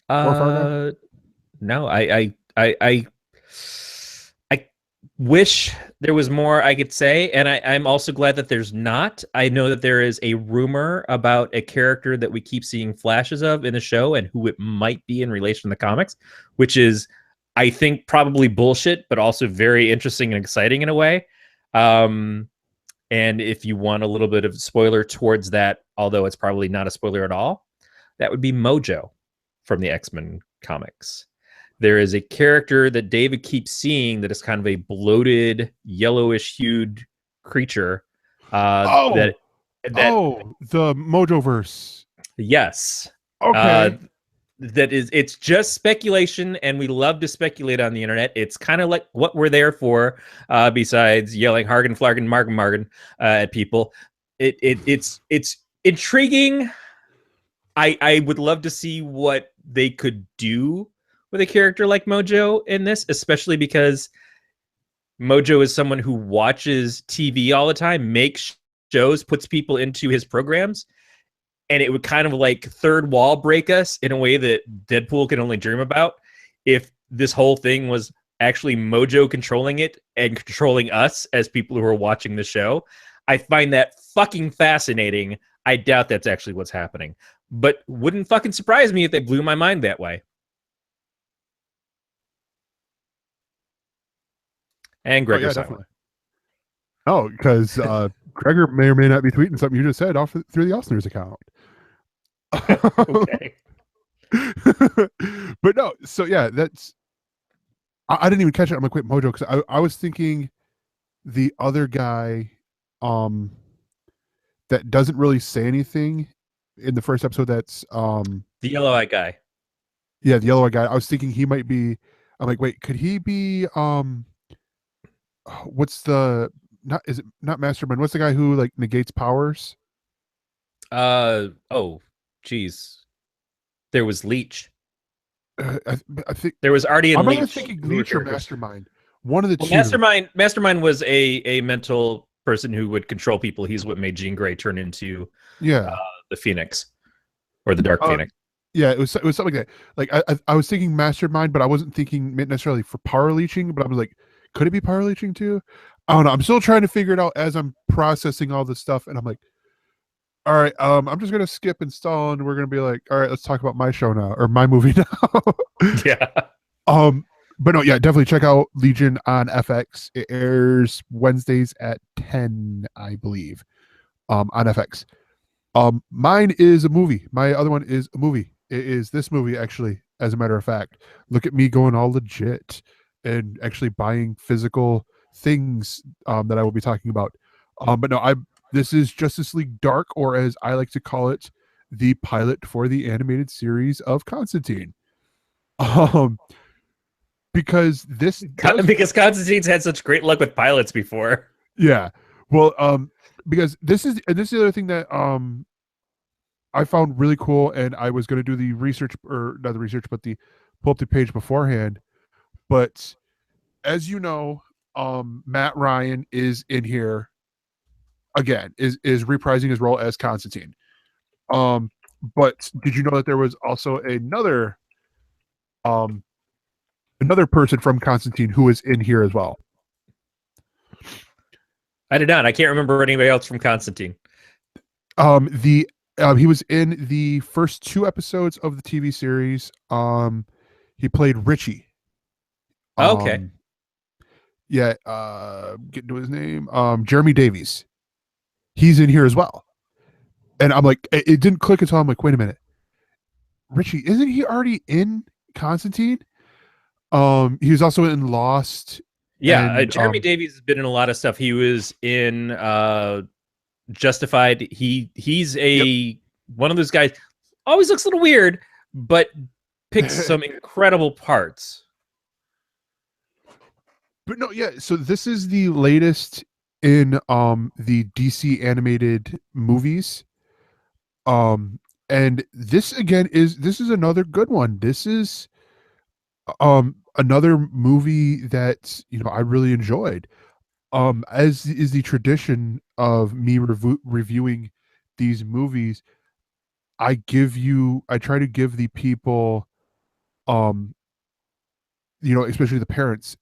Or Fargo? No, I wish there was more I could say, and I'm also glad that there's not. I know that there is a rumor about a character that we keep seeing flashes of in the show and who it might be in relation to the comics, which is, I think, probably bullshit, but also very interesting and exciting in a way. And if you want a little bit of spoiler towards that, although it's probably not a spoiler at all, that would be Mojo from the X-Men comics. There is a character that David keeps seeing that is kind of a bloated, yellowish-hued creature. The Mojoverse. Yes. Okay. It's just speculation, and we love to speculate on the internet. It's kind of like what we're there for, besides yelling Hargan, Flargan, Margan, Margan at people. It's intriguing. I would love to see what they could do with a character like Mojo in this, especially because Mojo is someone who watches TV all the time, makes shows, puts people into his programs, and it would kind of like third wall break us in a way that Deadpool can only dream about if this whole thing was actually Mojo controlling it and controlling us as people who are watching the show. I find that fucking fascinating. I doubt that's actually what's happening, but wouldn't fucking surprise me if they blew my mind that way. And Gregor yeah, silent. definitely. No, because Gregor may or may not be tweeting something you just said off through the ElseNerds account. Okay. But no, so yeah, that's I didn't even catch it on my quick mojo because I was thinking the other guy that doesn't really say anything in the first episode, that's the yellow-eyed guy. Yeah, the yellow guy. I was thinking he might be. I'm like, wait, could he be what's the not is it not Mastermind? What's the guy who like negates powers? Oh, geez. There was Leech. I think There was Artie and I'm either Leech. thinking who were Leech or characters. Mastermind. One of the Well, two. Mastermind was a mental person who would control people. He's what made Jean Grey turn into Yeah. the Phoenix or the Dark Phoenix. Yeah, it was something like that. Like I was thinking Mastermind, but I wasn't thinking necessarily for power leeching. But I was like, could it be power leeching too? I don't know. I'm still trying to figure it out as I'm processing all this stuff, and I'm like, all right, I'm just gonna skip install, and we're gonna be like, all right, let's talk about my show now or my movie now. Yeah. But no, yeah, definitely check out Legion on FX. It airs Wednesdays at 10, I believe, on FX. Mine is a movie. My other one is a movie. It is this movie, actually, as a matter of fact. Look at me going all legit and actually buying physical things that I will be talking about. But no, this is Justice League Dark, or as I like to call it, the pilot for the animated series of Constantine. Because because Constantine's had such great luck with pilots before. Yeah. Well, because this is the other thing that I found really cool, and I was going to do the research, or not the research, but the pull up the page beforehand. But as you know, Matt Ryan is in here again, is reprising his role as Constantine. But did you know that there was also another person from Constantine who is in here as well? I did not. I can't remember anybody else from Constantine. He was in the first 2 episodes of the TV series. He played Richie. Okay. Yeah, get to his name. Jeremy Davies. He's in here as well. And I'm like, it didn't click until I'm like, wait a minute. Richie, isn't he already in Constantine? He was also in Lost. Yeah, and, Jeremy Davies has been in a lot of stuff. He was in Justified. He's one of those guys. Always looks a little weird, but picks some incredible parts. But no, yeah. So this is the latest in the DC animated movies. And this again is another good one. This is another movie that I really enjoyed. As is the tradition of me reviewing these movies, I try to give the people, especially the parents,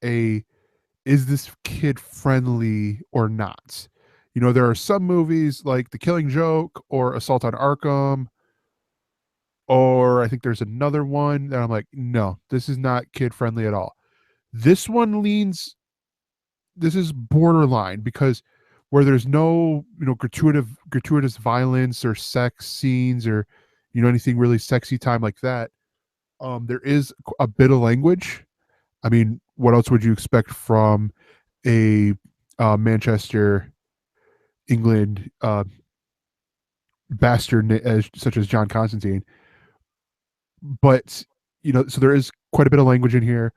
is this kid friendly or not? There are some movies like The Killing Joke or Assault on Arkham, or I think there's another one that I'm like, no, this is not kid friendly at all. This one this is borderline, because where there's no gratuitous violence or sex scenes or anything really sexy time like that. There is a bit of language. I mean, what else would you expect from a Manchester, England bastard such as John Constantine? But so there is quite a bit of language in here.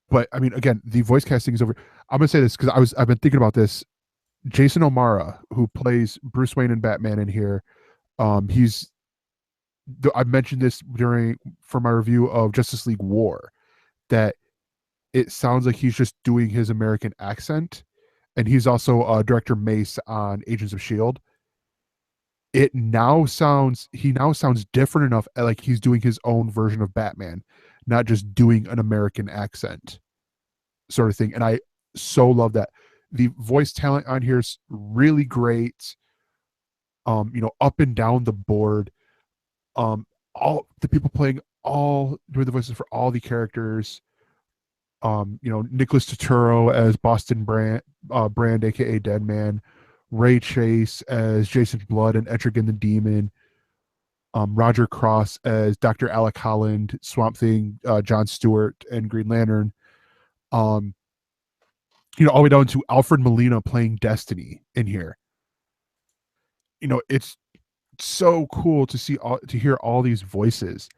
But I mean, again, the voice casting is over. I'm gonna say this because I've been thinking about this. Jason O'Mara, who plays Bruce Wayne and Batman in here, I've mentioned this for my review of Justice League War, that it sounds like he's just doing his American accent, and he's also Director Mace on Agents of S.H.I.E.L.D. He now sounds different enough, like he's doing his own version of Batman, not just doing an American accent sort of thing. And I so love that. The voice talent on here is really great. Up and down the board. All the people doing the voices for all the characters Nicholas Turturro as Boston Brand, aka Deadman, Ray Chase as Jason Blood and Etrigan the Demon, Roger Cross as Dr. Alec Holland, Swamp Thing, John Stewart, and Green Lantern. All the way down to Alfred Molina playing Destiny in here. It's so cool to hear all these voices,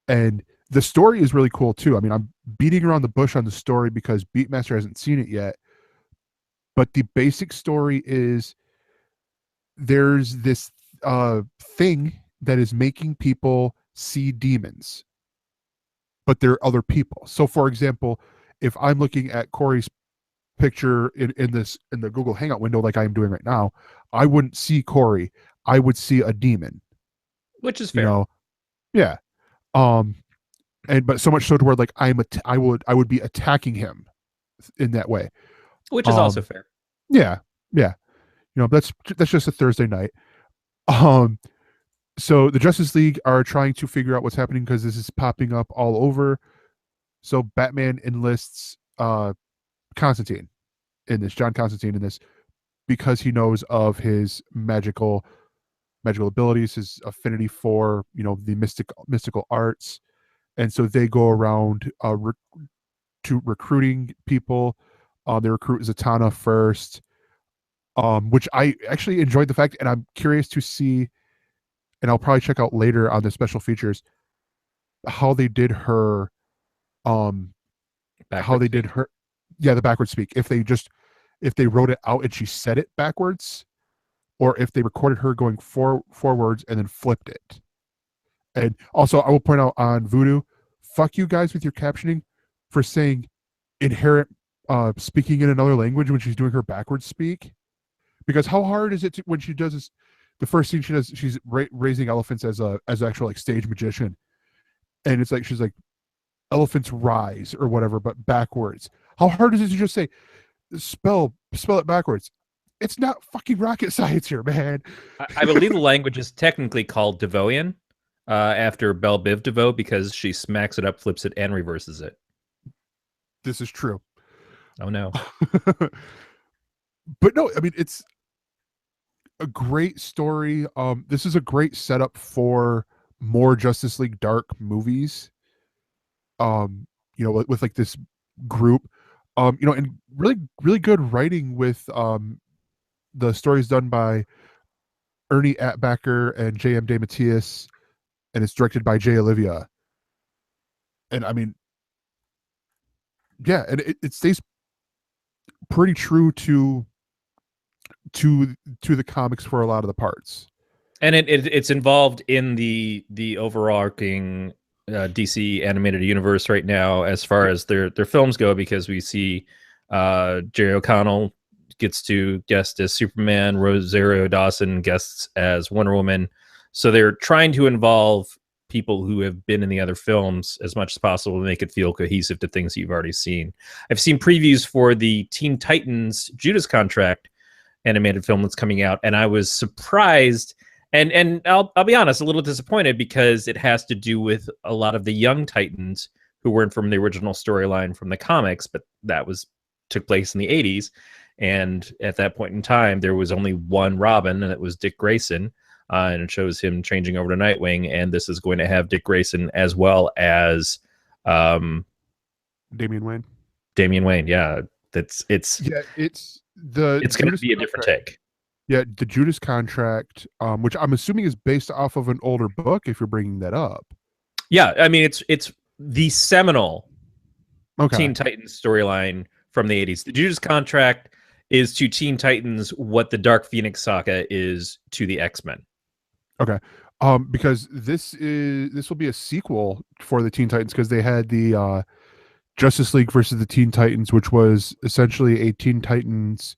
and the story is really cool too. I mean, I'm beating around the bush on the story because Beatmaster hasn't seen it yet, but the basic story is there's this thing that is making people see demons, but they're other people. So, for example, if I'm looking at Corey's picture in the Google Hangout window like I am doing right now, I wouldn't see Corey. I would see a demon, which is fair. Yeah. But so much so to where like I would be attacking him in that way, which is also fair. Yeah. That's just a Thursday night. So the Justice League are trying to figure out what's happening because this is popping up all over. So Batman enlists Constantine in this, John Constantine in this, because he knows of his magical abilities, his affinity for the mystical arts, and so they go around to recruiting people. They recruit Zatanna first, which I actually enjoyed the fact, and I'm curious to see, and I'll probably check out later on the special features how they did her, the backward speak. If they wrote it out and she said it backwards, or if they recorded her going forwards and then flipped it. And also, I will point out on Voodoo, fuck you guys with your captioning for saying inherent speaking in another language when she's doing her backwards speak. Because how hard is it when she does this? The first scene she does, she's raising elephants as actual like stage magician, and it's like she's like, elephants rise or whatever, but backwards. How hard is it to just say spell it backwards? It's not fucking rocket science here, man. I believe the language is technically called Devoian, after Belle Biv DeVoe, because she smacks it up, flips it, and reverses it. This is true. Oh no. But no, I mean, it's a great story. This is a great setup for more Justice League Dark movies. With like this group, and really, really good writing with the stories done by Ernie Atbacker and J.M. DeMatteis, and it's directed by Jay Olivia. And I mean, yeah, and it stays pretty true to the comics for a lot of the parts. And it's involved in the overarching DC animated universe right now as far as their films go, because we see Jerry O'Connell gets to guest as Superman, Rosario Dawson guests as Wonder Woman. So they're trying to involve people who have been in the other films as much as possible to make it feel cohesive to things that you've already seen. I've seen previews for the Teen Titans Judas Contract animated film that's coming out, and I was surprised, and I'll be honest, a little disappointed, because it has to do with a lot of the young Titans who weren't from the original storyline from the comics, but that took place in the 80s. And at that point in time, there was only one Robin, and it was Dick Grayson. And it shows him changing over to Nightwing. And this is going to have Dick Grayson as well as Damian Wayne. Damian Wayne, yeah. It's going to be a different take. Yeah, the Judas Contract, which I'm assuming is based off of an older book, if you're bringing that up. Yeah, I mean, it's the seminal Teen Titans storyline from the 80s. The Judas Contract is to Teen Titans what the Dark Phoenix saga is to the X-Men. Okay. Because this will be a sequel for the Teen Titans, because they had the Justice League versus the Teen Titans, which was essentially a Teen Titans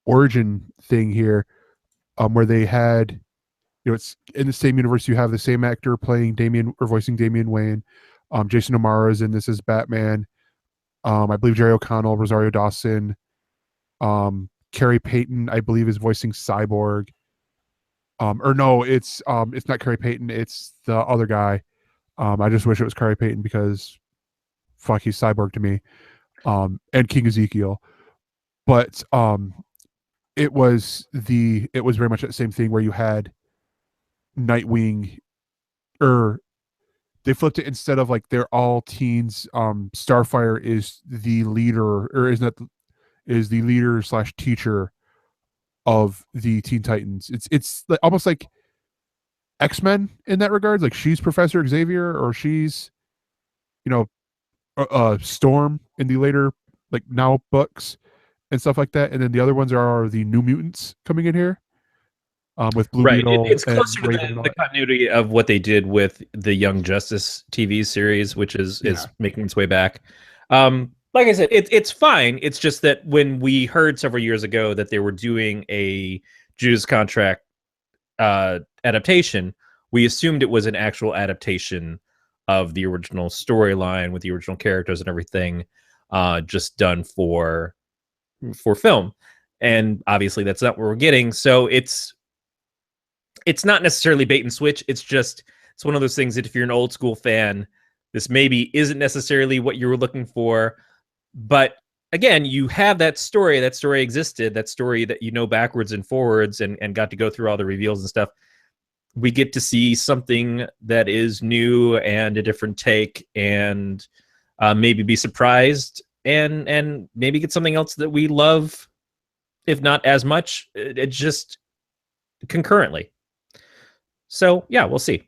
origin thing here, where they had, it's in the same universe. You have the same actor playing voicing Damian Wayne. Jason O'Mara is in this as Batman. I believe Jerry O'Connell, Rosario Dawson, Carrie Payton, I believe, is voicing Cyborg. Or no, it's not Carrie Payton, it's the other guy. I just wish it was Carrie Payton, because fuck, he's Cyborg to me. And King Ezekiel. But it was very much that same thing where you had Nightwing, or they flipped it, instead of like they're all teens, Starfire is the leader, or is the leader slash teacher of the Teen Titans. It's like, almost like X-Men in that regard. Like she's Professor Xavier, or she's, you know, Storm in the later, like, now books and stuff like that. And then the other ones are the New Mutants coming in here, with Blue Beetle. It's and closer to Raven the continuity of what they did with the Young Justice TV series, which is making its way back. Like I said, it's fine. It's just that when we heard several years ago that they were doing a Judas Contract adaptation, we assumed it was an actual adaptation of the original storyline with the original characters and everything, just done for film. And obviously that's not what we're getting. So it's not necessarily bait and switch. It's one of those things that if you're an old school fan, this maybe isn't necessarily what you were looking for. But again, you have that story. That story existed. That story that you know backwards and forwards, and got to go through all the reveals and stuff. We get to see something that is new and a different take, and maybe be surprised, and maybe get something else that we love, if not as much. It just concurrently. So yeah, we'll see.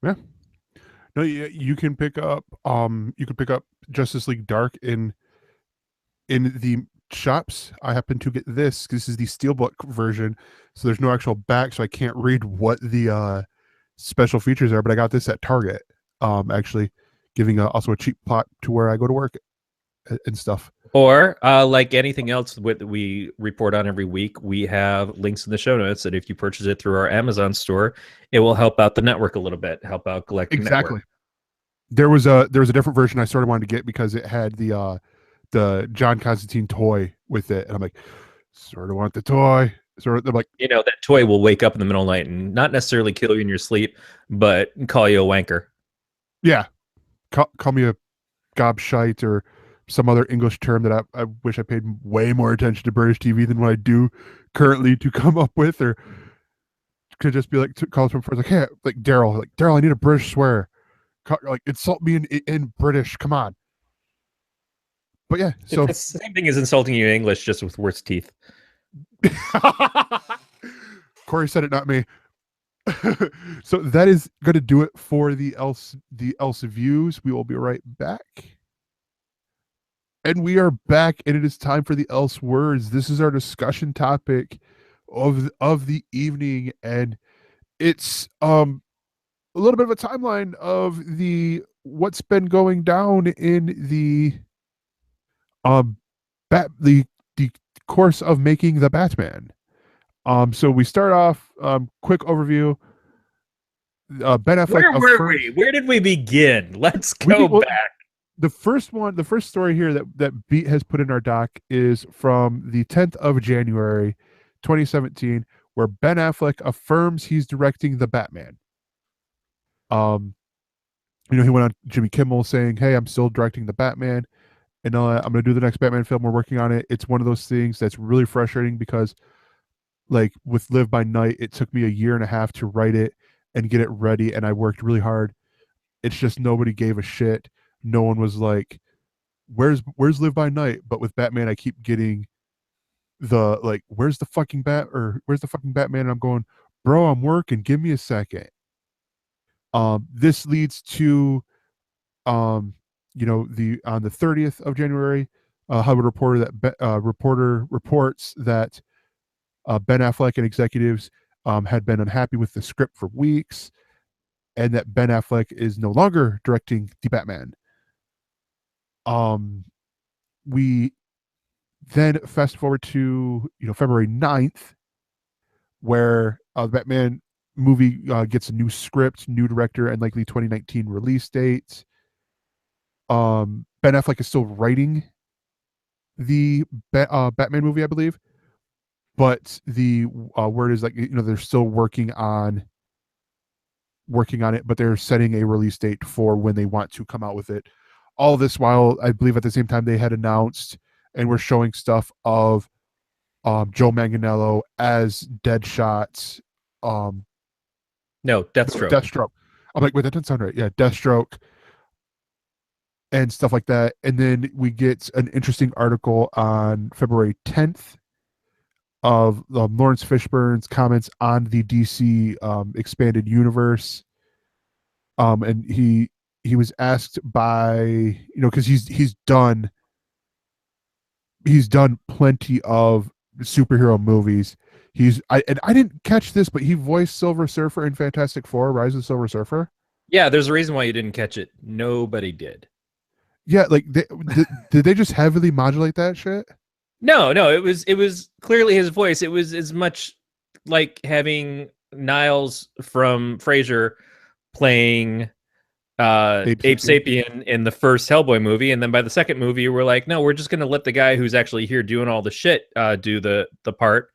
Yeah. No, you can pick up Justice League Dark in the shops. I happen to get this. This is the Steelbook version, so there's no actual back, so I can't read what the special features are. But I got this at Target, actually giving also a cheap pot to where I go to work and stuff. Or like anything else that we report on every week, we have links in the show notes that if you purchase it through our Amazon store, it will help out the network a little bit, help out Galactic Network. There was a different version I sort of wanted to get because it had the John Constantine toy with it, and I'm like, sort of want the toy. Sort of, I'm like, that toy will wake up in the middle of the night and not necessarily kill you in your sleep, but call you a wanker. Yeah, call me a gobshite or some other English term that I wish I paid way more attention to British TV than what I do currently to come up with, or could just be like, call some friends like, hey, like Daryl, I need a British swear, like insult me in British, come on. But yeah, so it's the same thing as insulting you in English, just with worse teeth. Corey said it, not me. So that is going to do it for the ElseViews. We will be right back. And we are back, and it is time for the ElseWords. This is our discussion topic of the evening, and it's a little bit of a timeline of what's been going down in the course of making the Batman. So we start off, quick overview. Ben Affleck. Where were we? Where did we begin? Let's go back. The first story here that Beat has put in our doc is from the 10th of January, 2017, where Ben Affleck affirms he's directing the Batman. He went on Jimmy Kimmel saying, "Hey, I'm still directing the Batman, and I'm going to do the next Batman film. We're working on it." It's one of those things that's really frustrating because, like with Live by Night, it took me a year and a half to write it and get it ready, and I worked really hard. It's just nobody gave a shit. No one was like, where's Live by Night? But with Batman, I keep getting the like, where's the fucking Batman? And I'm going, bro, I'm working. Give me a second. This leads to on the 30th of January, Hollywood Reporter reports that Ben Affleck and executives had been unhappy with the script for weeks, and that Ben Affleck is no longer directing the Batman. We then fast forward to February 9th, where the Batman movie gets a new script, new director, and likely 2019 release date. Ben Affleck is still writing the Batman movie, I believe, but the word is like they're still working on it, but they're setting a release date for when they want to come out with it. all this while I believe at the same time they had announced and were showing stuff of Joe Manganiello as Deadshot. No, Deathstroke. Deathstroke. I'm like, wait, that doesn't sound right. Yeah, Deathstroke and stuff like that. And then we get an interesting article on February 10th of Lawrence Fishburne's comments on the DC expanded universe. And he was asked by, because he's done plenty of superhero movies. I didn't catch this, but he voiced Silver Surfer in Fantastic Four: Rise of the Silver Surfer. Yeah, there's a reason why you didn't catch it. Nobody did. Yeah, like did they just heavily modulate that shit? No, it was clearly his voice. It was as much like having Niles from Frasier playing Ape Sapien in the first Hellboy movie, and then by the second movie we're like, no, we're just gonna let the guy who's actually here doing all the shit do the part,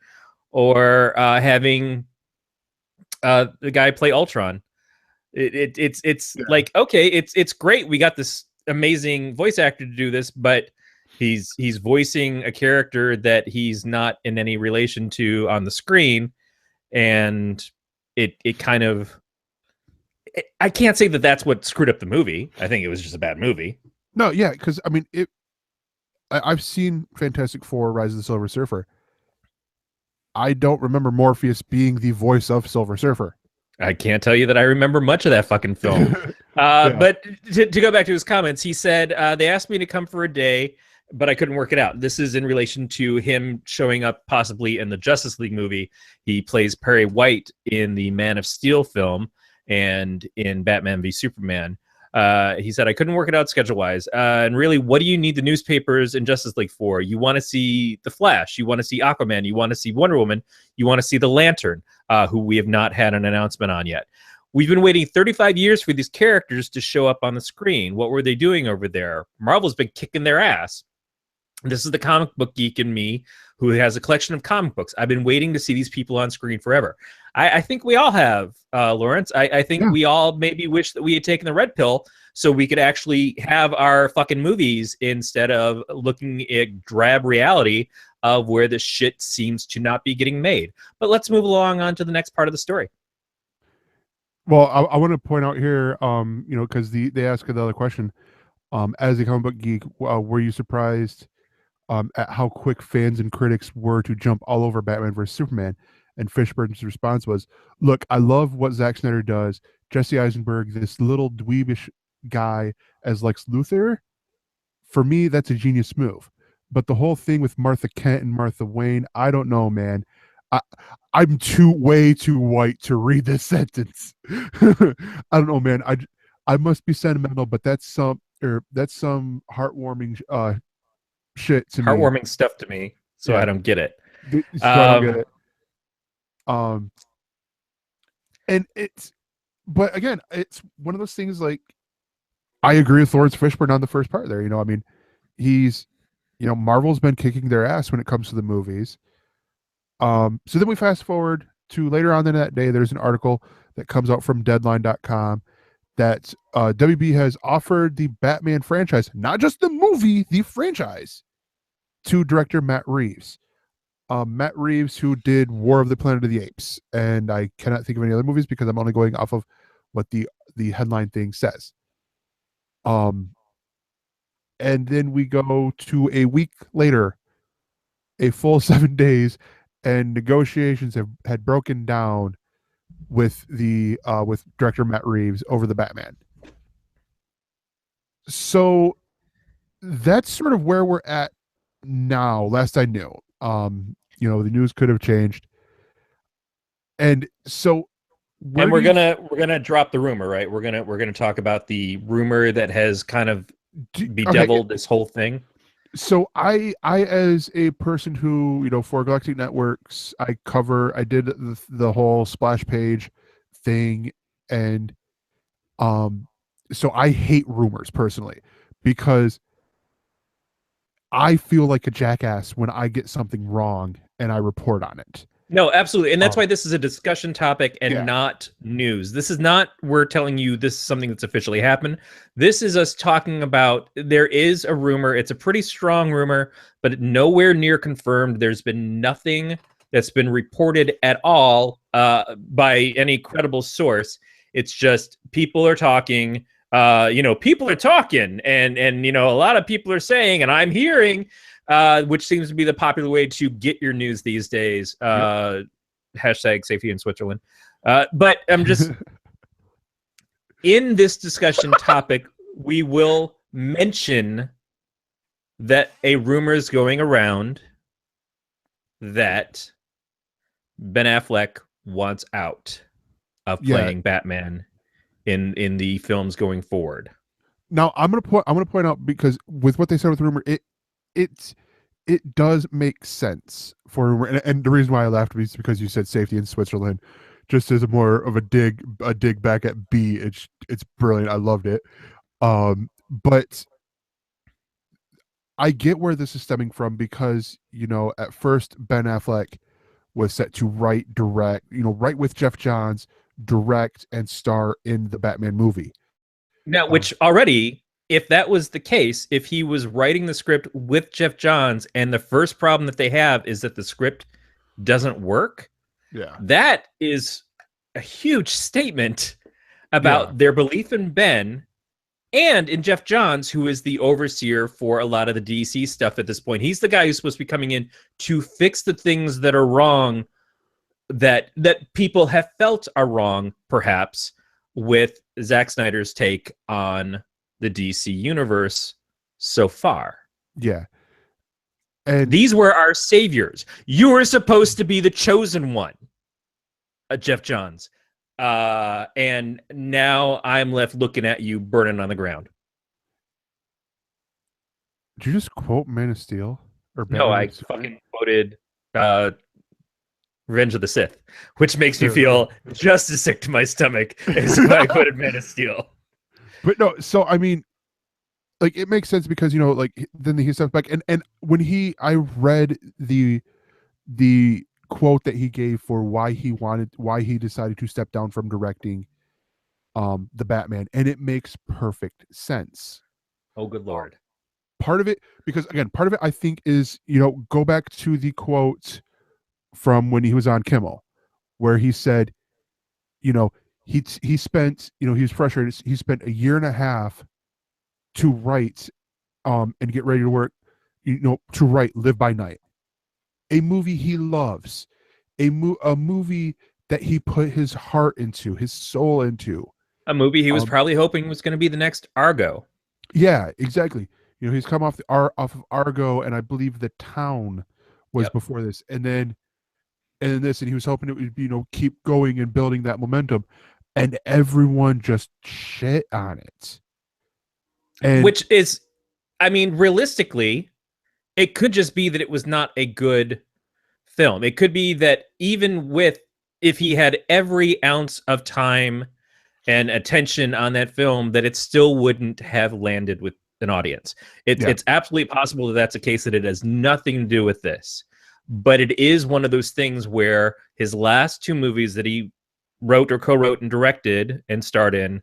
or having the guy play Ultron. It's like, okay, it's great, we got this amazing voice actor to do this, but he's voicing a character that he's not in any relation to on the screen, and it kind of, I can't say that that's what screwed up the movie. I think it was just a bad movie. No, yeah, because I mean, I've seen Fantastic Four: Rise of the Silver Surfer. I don't remember Morpheus being the voice of Silver Surfer. I can't tell you that I remember much of that fucking film. Yeah. But to go back to his comments, he said, they asked me to come for a day, but I couldn't work it out. This is in relation to him showing up possibly in the Justice League movie. He plays Perry White in the Man of Steel film and in Batman v Superman. He said, I couldn't work it out schedule-wise. And really, what do you need the newspapers and Justice League for? You want to see The Flash. You want to see Aquaman. You want to see Wonder Woman. You want to see the Lantern, who we have not had an announcement on yet. We've been waiting 35 years for these characters to show up on the screen. What were they doing over there? Marvel's been kicking their ass. This is the comic book geek in me who has a collection of comic books. I've been waiting to see these people on screen forever. I think we all have, Lawrence. I think we all maybe wish that we had taken the red pill so we could actually have our fucking movies instead of looking at drab reality of where this shit seems to not be getting made. But let's move along on to the next part of the story. Well, I want to point out here, because they asked another question. As a comic book geek, were you surprised at how quick fans and critics were to jump all over Batman vs Superman? And Fishburne's response was, look, I love what Zack Snyder does. Jesse Eisenberg, this little dweebish guy as Lex Luthor, for me, that's a genius move. But the whole thing with Martha Kent and Martha Wayne, I don't know, man. I'm way too white to read this sentence. I don't know, man. I must be sentimental, but that's some heartwarming shit to me. Heartwarming stuff to me, so yeah. I don't get it. I don't get it. And but again, it's one of those things, like, I agree with Lawrence Fishburne on the first part there. I mean, Marvel's been kicking their ass when it comes to the movies. So then we fast forward to later on in that day, there's an article that comes out from Deadline.com that WB has offered the Batman franchise, not just the movie, the franchise, to director Matt Reeves. Matt Reeves, who did War of the Planet of the Apes, and I cannot think of any other movies because I'm only going off of what the headline thing says. And then we go to a week later, a full 7 days, and negotiations had broken down with with director Matt Reeves over the Batman. So that's sort of where we're at now. Last I knew. The news could have changed, and so we're gonna drop the rumor, right? We're gonna talk about the rumor that has kind of bedeviled this whole thing. So I as a person who, for Galactic Networks, I did the whole splash page thing, and so I hate rumors personally because I feel like a jackass when I get something wrong and I report on it. No, absolutely. And that's why this is a discussion topic and Yeah. not news. This is not, we're telling you this is something that's officially happened. This is us talking about, there is a rumor. It's a pretty strong rumor, but nowhere near confirmed. There's been nothing that's been reported at all by any credible source. It's just people are talking, people are talking, and a lot of people are saying, and I'm hearing, which seems to be the popular way to get your news these days. Hashtag safety in Switzerland. But I'm just, in this discussion topic, we will mention that a rumor is going around that Ben Affleck wants out of playing Batman in the films going forward. Now I'm gonna point out, because with what they said with the rumor, it does make sense for rumor, and the reason why I laughed is because you said safety in Switzerland, just as a more of a dig back at B. It's brilliant. I loved it. But I get where this is stemming from, because at first Ben Affleck was set to write with Jeff Johns, direct and star in the Batman movie. Now, which already, if that was the case, if he was writing the script with Jeff Johns, and the first problem that they have is that the script doesn't work, that is a huge statement about their belief in Ben and in Jeff Johns, who is the overseer for a lot of the DC stuff at this point. He's the guy who's supposed to be coming in to fix the things that are wrong, that people have felt are wrong, perhaps, with Zack Snyder's take on the DC universe so far. Yeah. And these were our saviors. You were supposed to be the chosen one, Jeff Johns. And now I'm left looking at you burning on the ground. Did you just quote Man of Steel? No, I fucking quoted Revenge of the Sith, which makes me feel just as sick to my stomach as if I quoted Man of Steel. But no, so I mean, like, it makes sense, because then he steps back, and when I read the quote that he gave for why he decided to step down from directing the Batman, and it makes perfect sense. Oh, good Lord. Part of it, I think is, go back to the quote from when he was on Kimmel, where he said, he spent, he was frustrated. He spent a year and a half to write and get ready to work, to write Live by Night, a movie he loves, a movie that he put his heart into, his soul into, a movie he was probably hoping was going to be the next Argo. Yeah, exactly. He's come off of Argo, and I believe The Town was before this, and then this, and he was hoping it would keep going and building that momentum, and everyone just shit on it. And which is, I mean, realistically, it could just be that it was not a good film. It could be that even if he had every ounce of time and attention on that film, that it still wouldn't have landed with an audience. It's absolutely possible that that's a case, that it has nothing to do with this. But it is one of those things where his last two movies that he wrote or co-wrote and directed and starred in,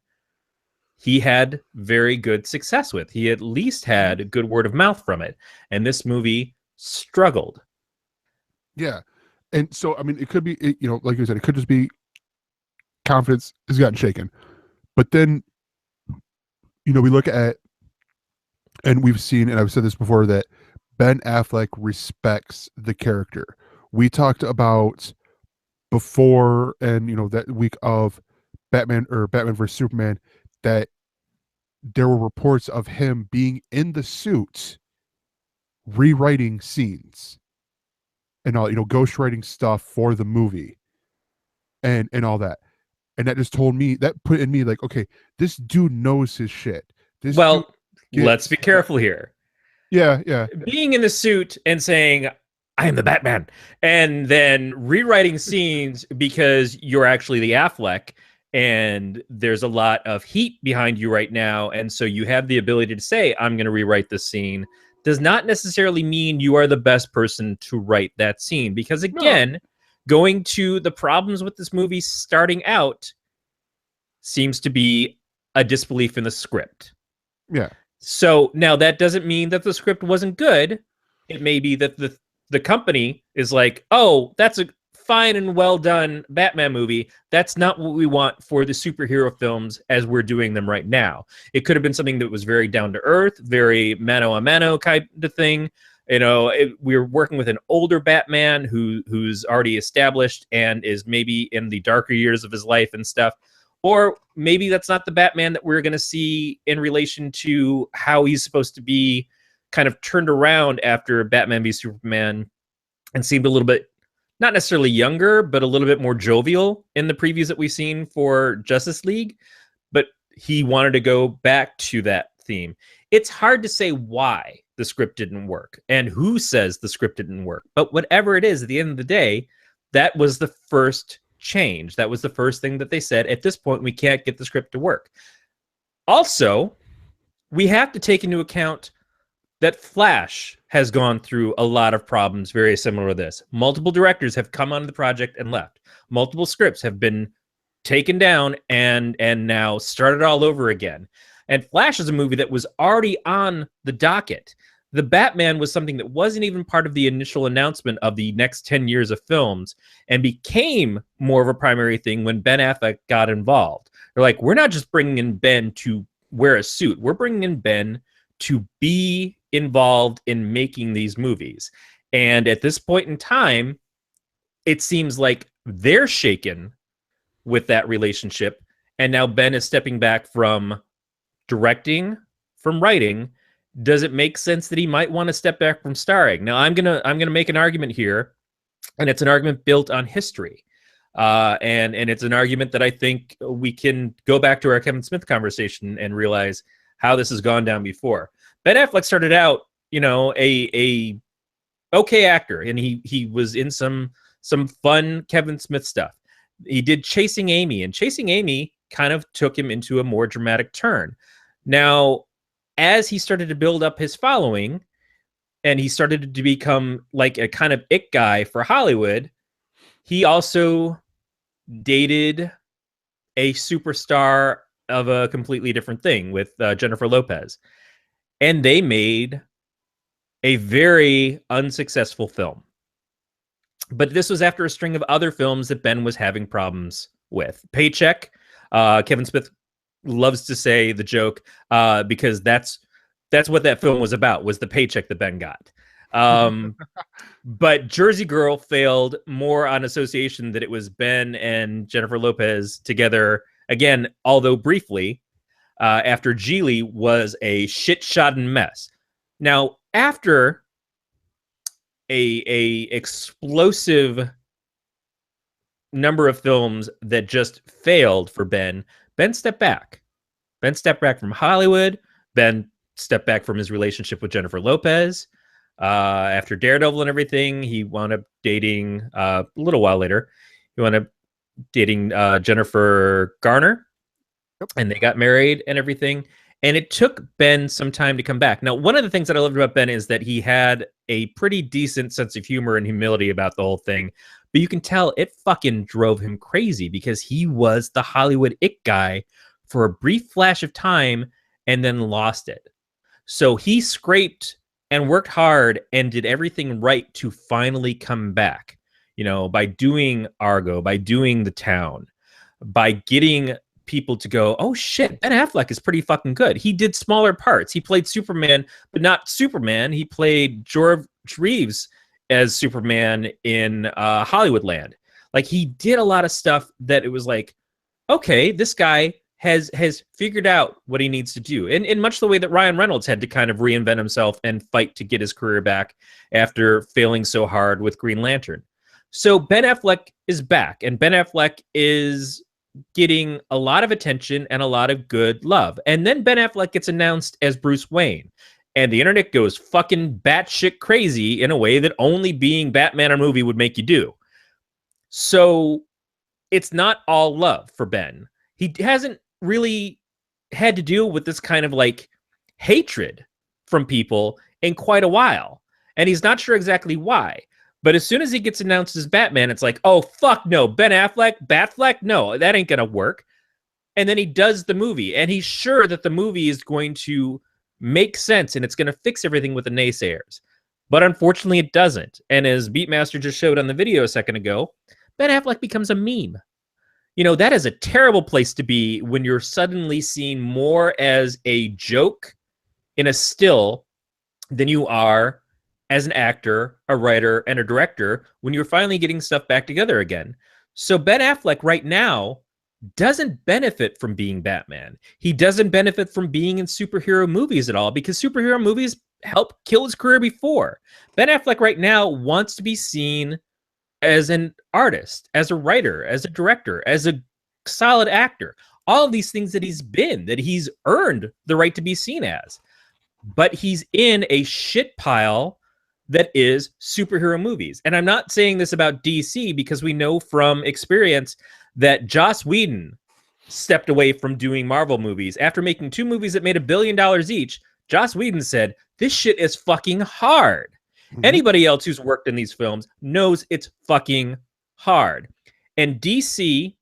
he had very good success with. He at least had good word of mouth from it. And this movie struggled. Yeah. And so, I mean, it could be, like you said, it could just be confidence has gotten shaken. But then, we look at, and we've seen, and I've said this before, that Ben Affleck respects the character. We talked about before, and that week of Batman vs Superman, that there were reports of him being in the suit rewriting scenes and all, ghostwriting stuff for the movie and all that. And that just told me, that put in me like, okay, this dude knows his shit. Let's be careful here. Yeah. Being in the suit and saying, I am the Batman, and then rewriting scenes because you're actually the Affleck, and there's a lot of heat behind you right now, and so you have the ability to say, I'm going to rewrite this scene, does not necessarily mean you are the best person to write that scene. Because again, going to the problems with this movie starting out seems to be a disbelief in the script. Yeah. So now that doesn't mean that the script wasn't good. It may be that the company is like, oh, that's a fine and well done Batman movie. That's not what we want for the superhero films as we're doing them right now. It could have been something that was very down to earth, very mano a mano kind of thing. You know, we're working with an older Batman who's already established and is maybe in the darker years of his life and stuff. Or maybe that's not the Batman that we're going to see in relation to how he's supposed to be kind of turned around after Batman v Superman and seemed a little bit, not necessarily younger, but a little bit more jovial in the previews that we've seen for Justice League. But he wanted to go back to that theme. It's hard to say why the script didn't work and who says the script didn't work. But whatever it is, at the end of the day, that was the first change. That was the first thing that they said. At this point, we can't get the script to work. Also, we have to take into account that Flash has gone through a lot of problems very similar to this. Multiple directors have come onto the project and left. Multiple scripts have been taken down and now started all over again. And Flash is a movie that was already on the docket. The Batman was something that wasn't even part of the initial announcement of the next 10 years of films and became more of a primary thing when Ben Affleck got involved. They're like, we're not just bringing in Ben to wear a suit. We're bringing in Ben to be involved in making these movies. And at this point in time, it seems like they're shaken with that relationship. And now Ben is stepping back from directing, from writing. Does it make sense that he might want to step back from starring? Now, I'm gonna make an argument here, and it's an argument built on history. And it's an argument that I think we can go back to our Kevin Smith conversation and realize how this has gone down before. Ben Affleck started out, you know, a okay actor, and he was in some fun Kevin Smith stuff. He did Chasing Amy, and Chasing Amy kind of took him into a more dramatic turn. Now, as he started to build up his following, and he started to become like a kind of it guy for Hollywood, he also dated a superstar of a completely different thing with Jennifer Lopez. And they made a very unsuccessful film. But this was after a string of other films that Ben was having problems with. Paycheck, Kevin Smith loves to say the joke because that's what that film was about, was the paycheck that Ben got. But Jersey Girl failed more on association that it was Ben and Jennifer Lopez together again, although briefly, after Geely was a shit-shodden mess. Now, after a explosive number of films that just failed for Ben stepped back. Ben stepped back from Hollywood. Ben stepped back from his relationship with Jennifer Lopez. After Daredevil and everything, he wound up dating, a little while later, he wound up dating Jennifer Garner. Yep. And they got married and everything. And it took Ben some time to come back. Now, one of the things that I loved about Ben is that he had a pretty decent sense of humor and humility about the whole thing. But you can tell it fucking drove him crazy because he was the Hollywood it guy for a brief flash of time and then lost it. So he scraped and worked hard and did everything right to finally come back, you know, by doing Argo, by doing The Town, by getting people to go, oh shit, Ben Affleck is pretty fucking good. He did smaller parts. He played Superman, but not Superman. He played George Reeves as Superman in Hollywoodland. Like, he did a lot of stuff that it was like, okay, this guy has figured out what he needs to do. And in much the way that Ryan Reynolds had to kind of reinvent himself and fight to get his career back after failing so hard with Green Lantern. So Ben Affleck is back, and Ben Affleck is getting a lot of attention and a lot of good love. And then Ben Affleck gets announced as Bruce Wayne, and the internet goes fucking batshit crazy in a way that only being Batman a movie would make you do. So it's not all love for Ben. He hasn't really had to deal with this kind of like hatred from people in quite a while, and he's not sure exactly why. But as soon as he gets announced as Batman, it's like, oh, fuck no. Ben Affleck, Batfleck? No, that ain't going to work. And then he does the movie, and he's sure that the movie is going to make sense and it's going to fix everything with the naysayers. But unfortunately, it doesn't. And as Beatmaster just showed on the video a second ago, Ben Affleck becomes a meme. That is a terrible place to be when you're suddenly seen more as a joke in a still than you are as an actor, a writer, and a director when you're finally getting stuff back together again. So Ben Affleck right now doesn't benefit from being Batman. He doesn't benefit from being in superhero movies at all because superhero movies helped kill his career before. Ben Affleck right now wants to be seen as an artist, as a writer, as a director, as a solid actor. All of these things that he's earned the right to be seen as. But he's in a shit pile that is superhero movies. And I'm not saying this about DC because we know from experience that Joss Whedon stepped away from doing Marvel movies. After making 2 movies that made $1 billion each, Joss Whedon said, this shit is fucking hard. Mm-hmm. Anybody else who's worked in these films knows it's fucking hard. And DC/WB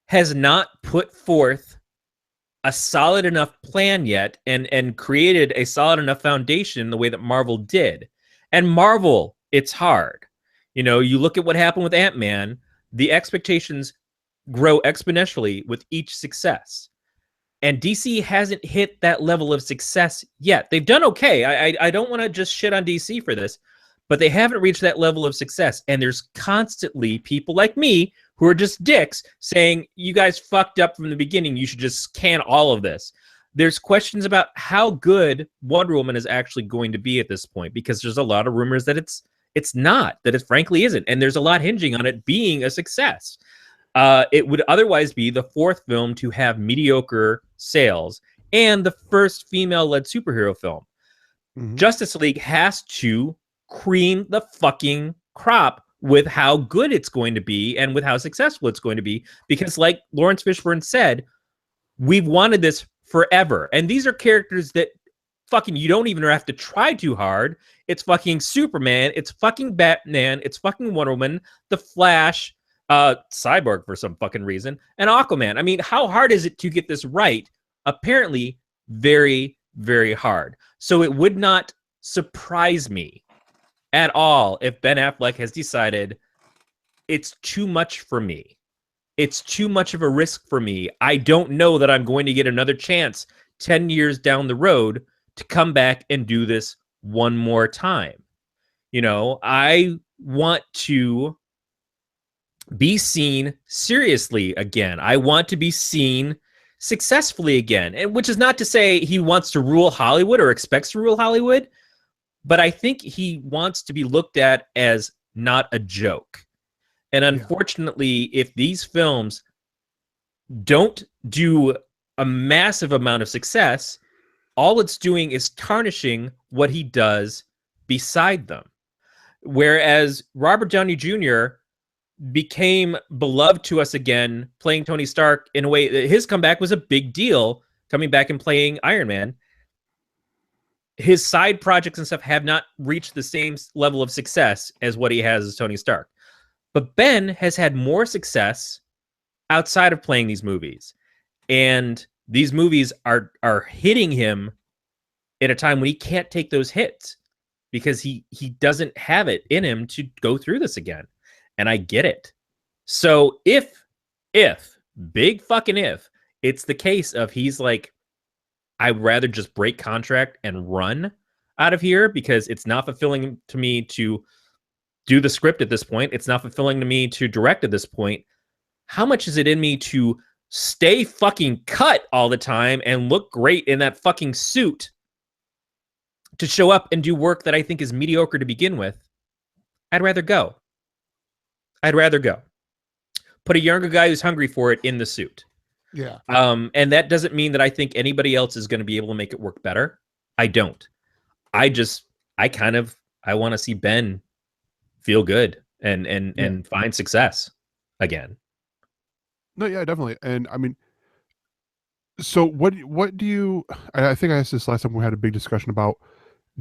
has not put forth a solid enough plan yet and created a solid enough foundation the way that Marvel did. And Marvel, it's hard. You look at what happened with Ant-Man, the expectations grow exponentially with each success. And DC hasn't hit that level of success yet. They've done okay. I don't want to just shit on DC for this, but they haven't reached that level of success. And there's constantly people like me who are just dicks saying, you guys fucked up from the beginning. You should just can all of this. There's questions about how good Wonder Woman is actually going to be at this point, because there's a lot of rumors that it's not, that it frankly isn't. And there's a lot hinging on it being a success. It would otherwise be the 4th film to have mediocre sales and the first female-led superhero film. Mm-hmm. Justice League has to cream the fucking crop with how good it's going to be and with how successful it's going to be. Because like Lawrence Fishburne said, we've wanted this forever. And these are characters that fucking you don't even have to try too hard. It's fucking Superman. It's fucking Batman. It's fucking Wonder Woman, The Flash, Cyborg for some fucking reason, and Aquaman. I mean, how hard is it to get this right? Apparently very, very hard. So it would not surprise me at all if Ben Affleck has decided it's too much for me. It's too much of a risk for me. I don't know that I'm going to get another chance 10 years down the road to come back and do this one more time. I want to be seen seriously again. I want to be seen successfully again. And which is not to say he wants to rule Hollywood or expects to rule Hollywood, but I think he wants to be looked at as not a joke. And unfortunately, if these films don't do a massive amount of success, all it's doing is tarnishing what he does beside them. Whereas Robert Downey Jr. became beloved to us again, playing Tony Stark in a way that his comeback was a big deal, coming back and playing Iron Man. His side projects and stuff have not reached the same level of success as what he has as Tony Stark. But Ben has had more success outside of playing these movies. And these movies are hitting him at a time when he can't take those hits because he doesn't have it in him to go through this again. And I get it. So if, big fucking if, it's the case of he's like, I'd rather just break contract and run out of here because it's not fulfilling to me to do the script at this point. It's not fulfilling to me to direct at this point. How much is it in me to stay fucking cut all the time and look great in that fucking suit to show up and do work that I think is mediocre to begin with? I'd rather go. Put a younger guy who's hungry for it in the suit. Yeah. And that doesn't mean that I think anybody else is going to be able to make it work better. I don't. I want to see Ben feel good and find success again. No, yeah, definitely. And I mean, so what do you, I think I asked this last time we had a big discussion about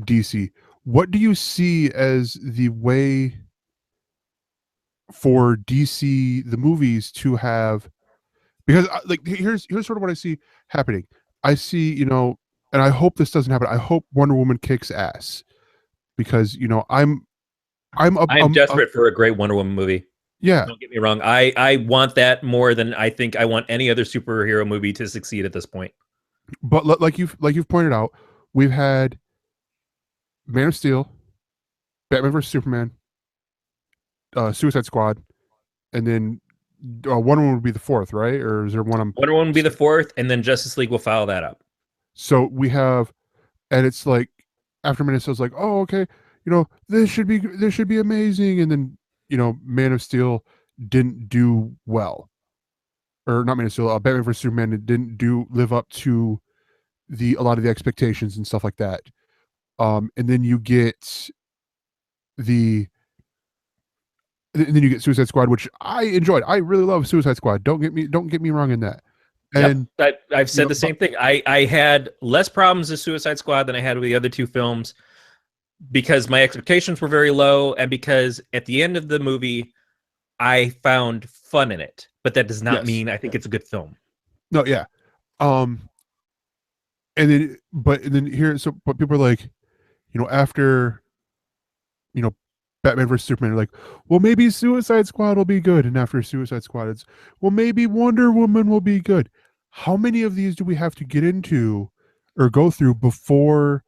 DC. What do you see as the way for DC the movies to have, because like here's sort of what I see happening. I see, you know, and I hope this doesn't happen. I hope Wonder Woman kicks ass because, you know, I'm desperate for a great Wonder Woman movie. Yeah. Don't get me wrong. I want that more than I think I want any other superhero movie to succeed at this point. But like you've pointed out, we've had Man of Steel, Batman vs Superman, Suicide Squad, and then Wonder Woman would be the fourth, right? Or is there one? Wonder Woman would be the fourth, and then Justice League will follow that up. So we have, and it's like after Man of Steel, it's like, oh, okay, you know, this should be amazing, and then, you know, Man of Steel didn't do well, or not Man of Steel, Batman vs Superman didn't live up to a lot of the expectations and stuff like that. And then you get and then you get Suicide Squad, which I enjoyed. I really love Suicide Squad. Don't get me wrong in that. And yep, I've said the same thing. I had less problems with Suicide Squad than I had with the other two films because my expectations were very low, and because at the end of the movie, I found fun in it. But that does not mean I think it's a good film. No, yeah. And then here, so but people are like, you know, after, you know, Batman vs Superman, are like, well, maybe Suicide Squad will be good, and after Suicide Squad, it's, well, maybe Wonder Woman will be good. How many of these do we have to get into or go through before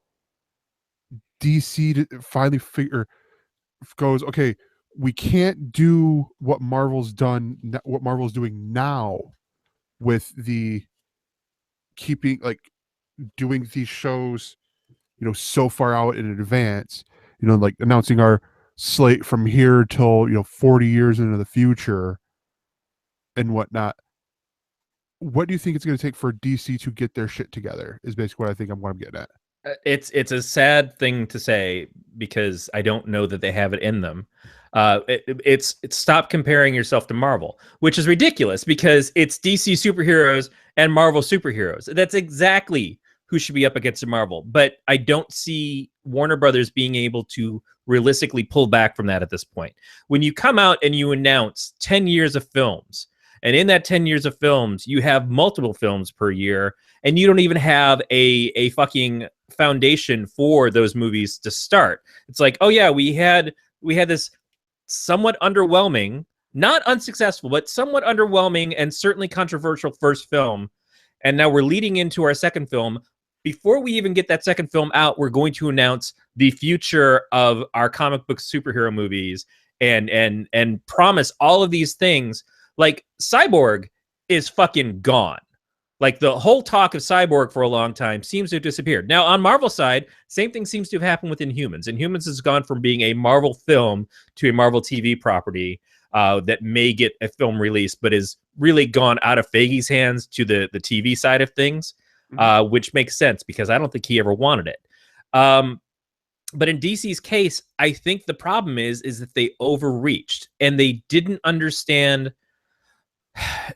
DC finally goes, okay, we can't do what Marvel's doing now with the keeping, like, doing these shows, you know, so far out in advance, you know, like announcing our slate from here till, you know, 40 years into the future and whatnot. What do you think it's going to take for DC to get their shit together is basically what I'm getting at. It's a sad thing to say because I don't know that they have it in them. It's stop comparing yourself to Marvel, which is ridiculous because it's DC superheroes and Marvel superheroes. That's exactly who should be up against Marvel. But I don't see Warner Brothers being able to realistically pull back from that at this point. When you come out and you announce 10 years of films, and in that 10 years of films, you have multiple films per year, and you don't even have a fucking foundation for those movies to start. It's like, oh yeah, we had this somewhat underwhelming, not unsuccessful, but somewhat underwhelming and certainly controversial first film. And now we're leading into our second film. Before we even get that second film out, we're going to announce the future of our comic book superhero movies and promise all of these things. Like, Cyborg is fucking gone. Like, the whole talk of Cyborg for a long time seems to have disappeared. Now, on Marvel side, same thing seems to have happened with Inhumans. Inhumans has gone from being a Marvel film to a Marvel TV property that may get a film release, but is really gone out of Feige's hands to the TV side of things, which makes sense because I don't think he ever wanted it. But in DC's case, I think the problem is that they overreached and they didn't understand.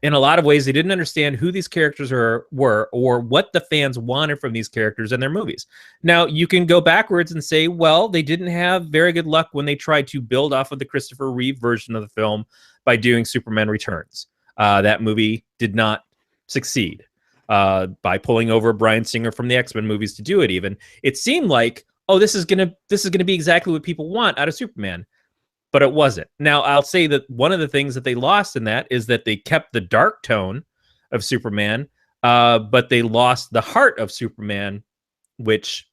In a lot of ways, they didn't understand who these characters were or what the fans wanted from these characters in their movies. Now, you can go backwards and say, well, they didn't have very good luck when they tried to build off of the Christopher Reeve version of the film by doing Superman Returns. That movie did not succeed by pulling over Bryan Singer from the X-Men movies to do it even. It seemed like, oh, this is gonna be exactly what people want out of Superman. But it wasn't. Now, I'll say that one of the things that they lost in that is that they kept the dark tone of Superman, but they lost the heart of Superman, which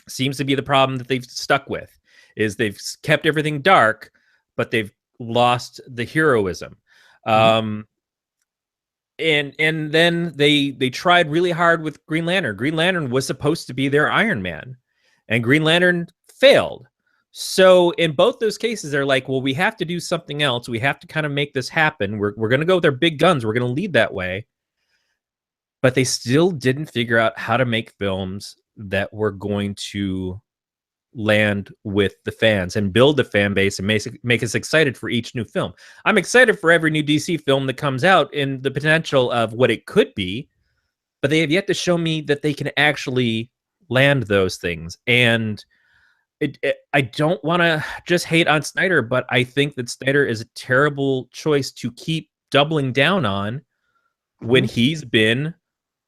seems to be the problem that they've stuck with, is they've kept everything dark, but they've lost the heroism. And then they tried really hard with Green Lantern. Green Lantern was supposed to be their Iron Man, and Green Lantern failed. So in both those cases, they're like, well, we have to do something else. We have to kind of make this happen. We're going to go with our big guns. We're going to lead that way. But they still didn't figure out how to make films that were going to land with the fans and build the fan base and make us excited for each new film. I'm excited for every new DC film that comes out and the potential of what it could be, but they have yet to show me that they can actually land those things. And I don't want to just hate on Snyder, but I think that Snyder is a terrible choice to keep doubling down on when he's been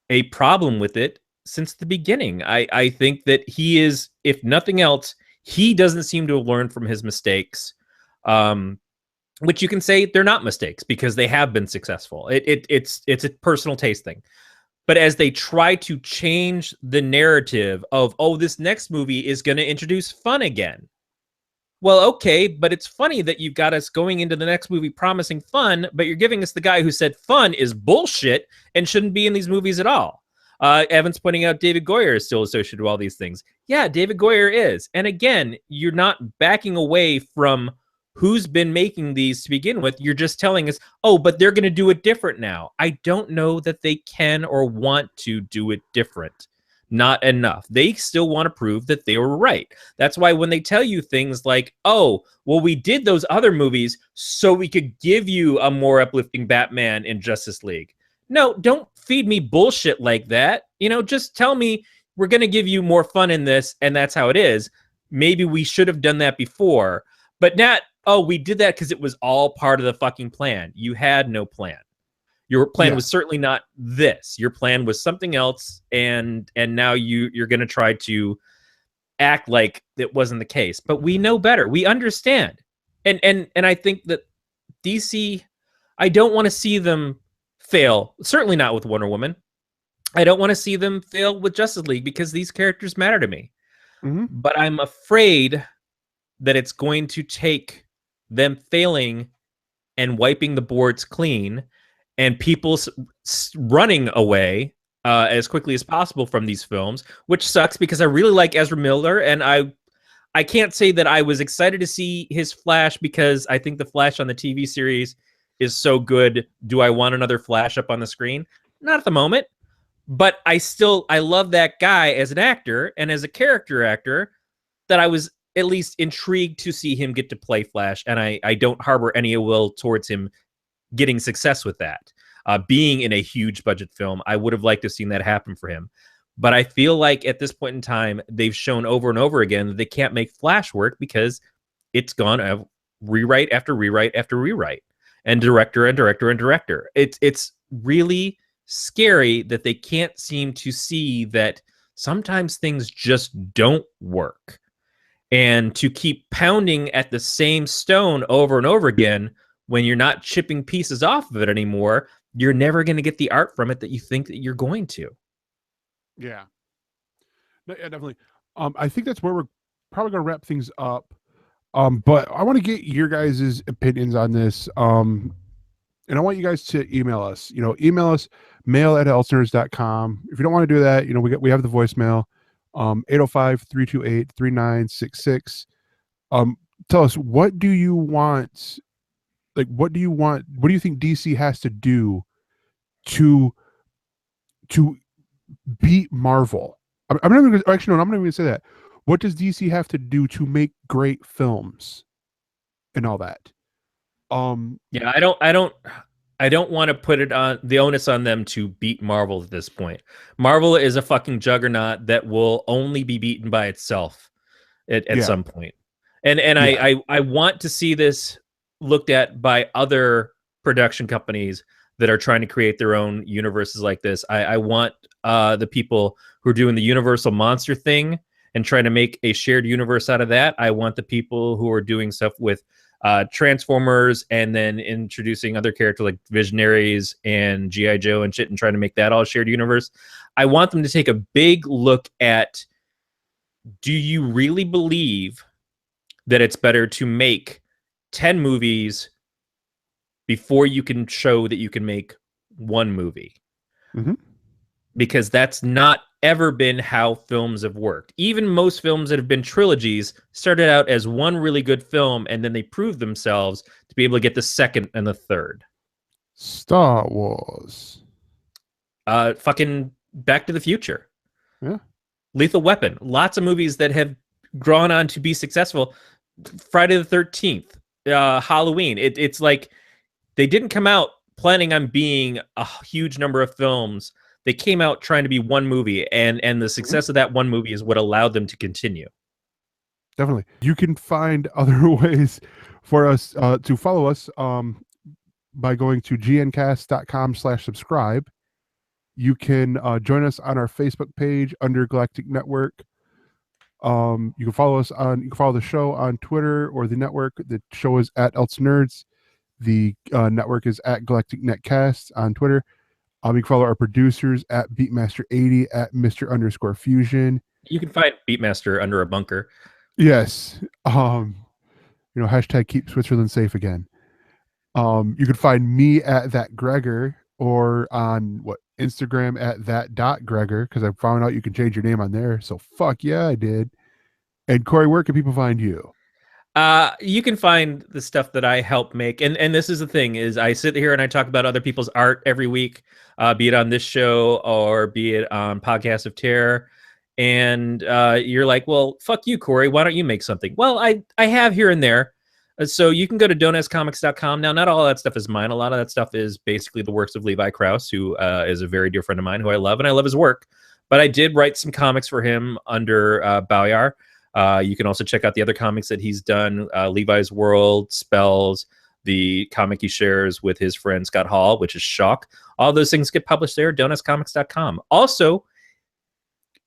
a problem with it since the beginning. I think that he is, if nothing else, he doesn't seem to have learned from his mistakes, which you can say they're not mistakes because they have been successful. It's a personal taste thing. But as they try to change the narrative of, oh, this next movie is going to introduce fun again. Well, okay, but it's funny that you've got us going into the next movie promising fun, but you're giving us the guy who said fun is bullshit and shouldn't be in these movies at all. Evan's pointing out David Goyer is still associated with all these things. Yeah, David Goyer is. And again, you're not backing away from who's been making these to begin with. You're just telling us, oh, but they're going to do it different now. I don't know that they can or want to do it different. Not enough. They still want to prove that they were right. That's why when they tell you things like, oh, well, we did those other movies so we could give you a more uplifting Batman in Justice League. No, don't feed me bullshit like that. You know, just tell me we're going to give you more fun in this, and that's how it is. Maybe we should have done that before, but not, oh, we did that because it was all part of the fucking plan. You had no plan. Your plan was certainly not this. Your plan was something else, and now you're going to try to act like it wasn't the case. But we know better. We understand. And I think that DC, I don't want to see them fail. Certainly not with Wonder Woman. I don't want to see them fail with Justice League because these characters matter to me. But I'm afraid that it's going to take them failing and wiping the boards clean and people running away as quickly as possible from these films, which sucks because I really like Ezra Miller, and I can't say that I was excited to see his Flash because I think the Flash on the TV series is so good. Do I want another Flash up on the screen? Not at the moment, but I love that guy as an actor and as a character actor, that I was at least intrigued to see him get to play Flash, and I don't harbor any ill will towards him getting success with that. Being in a huge budget film, I would have liked to have seen that happen for him. But I feel like at this point in time, they've shown over and over again that they can't make Flash work because it's gone rewrite after rewrite after rewrite, and director and director and director. It's really scary that they can't seem to see that sometimes things just don't work. And to keep pounding at the same stone over and over again, when you're not chipping pieces off of it anymore, you're never going to get the art from it that you think that you're going to. Yeah. Yeah, definitely. I think that's where we're probably going to wrap things up. But I want to get your guys' opinions on this. And I want you guys to email us. Email us, mail@ElseNerds.com. If you don't want to do that, we have the voicemail, 805-328-3966. Tell us, what do you want? Like, what do you think DC has to do to beat Marvel? I'm not even gonna, actually, no, I'm not even going to say that. What does DC have to do to make great films and all that? Yeah, I don't want to put it on the onus on them to beat Marvel at this point. Marvel is a fucking juggernaut that will only be beaten by itself at some point. And I want to see this looked at by other production companies that are trying to create their own universes like this. I want the people who are doing the Universal monster thing and trying to make a shared universe out of that. I want the people who are doing stuff with Transformers and then introducing other characters like Visionaries and G.I. Joe and shit and trying to make that all shared universe. I want them to take a big look at, do you really believe that it's better to make 10 movies before you can show that you can make one movie? Because that's not ever been how films have worked. Even most films that have been trilogies started out as one really good film, and then they proved themselves to be able to get the second and the third. Star Wars. Fucking Back to the Future. Yeah. Lethal Weapon. Lots of movies that have gone on to be successful. Friday the 13th. Halloween. It's like they didn't come out planning on being a huge number of films They came out trying to be one movie, and the success of that one movie is what allowed them to continue. Definitely. You can find other ways for us to follow us by going to gncast.com/subscribe. You can join us on our Facebook page under Galactic Network. You can follow the show on Twitter or the network. The show is at ElseNerds. The network is at Galactic Netcast on Twitter. You can follow our producers at Beatmaster80, at Mr_Fusion. You can find Beatmaster under a bunker. Yes. Hashtag keep Switzerland safe again. You can find me at that Gregor, or on Instagram at that.Gregor, because I found out you can change your name on there. So fuck yeah, I did. And Corey, where can people find you? You can find the stuff that I help make, and this is the thing, is I sit here and I talk about other people's art every week, be it on this show or be it on Podcast of Terror. And you're like, well, fuck you, Corey. Why don't you make something? Well, I have here and there. So you can go to don'taskcomics.com. Now, not all that stuff is mine. A lot of that stuff is basically the works of Levi Krause, who is a very dear friend of mine, who I love, and I love his work. But I did write some comics for him under Bauyar. You can also check out the other comics that he's done, Levi's World, Spells, the comic he shares with his friend Scott Hall, which is Shock. All those things get published there, don'taskcomics.com. Also,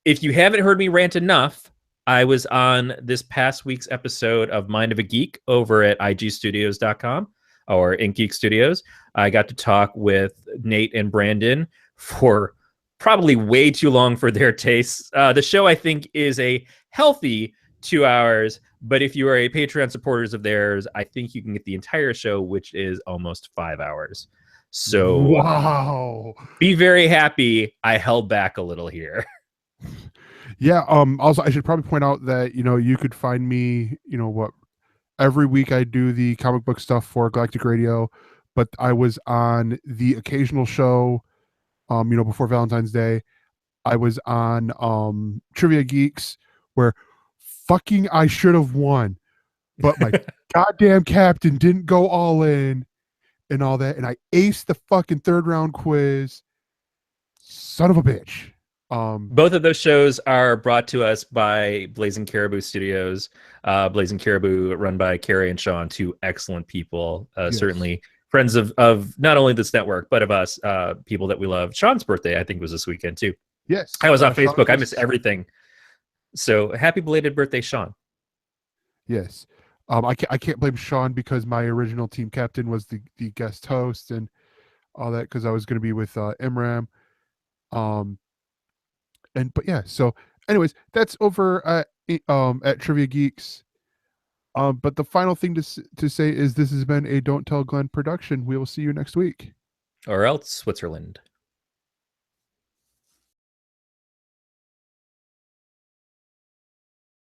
if you haven't heard me rant enough, I was on this past week's episode of Mind of a Geek over at igstudios.com or in Geek Studios. I got to talk with Nate and Brandon for probably way too long for their tastes. The show, I think, is a healthy 2 hours, but if you are a Patreon supporters of theirs, I think you can get the entire show, which is almost 5 hours. So wow, be very happy I held back a little here. Yeah. Also, I should probably point out that you could find me. Every week I do the comic book stuff for Galactic Radio, but I was on the occasional show. Before Valentine's Day, I was on Trivia Geeks, where fucking I should have won, but my goddamn captain didn't go all in and all that, and I aced the fucking third round quiz. Son of a bitch. Both of those shows are brought to us by Blazing Caribou Studios. Blazing Caribou, run by Carrie and Sean, two excellent people. Yes. Certainly friends of not only this network, but of us, people that we love. Sean's birthday, I think, was this weekend too. Yes. I was on Facebook. I miss everything. So happy belated birthday, Sean. Yes. I can't blame Sean, because my original team captain was the guest host and all that, because I was going to be with Imram. But yeah, so anyways, that's over at Trivia Geeks. But the final thing to say is this has been a Don't Tell Glenn production. We will see you next week. Or else Switzerland.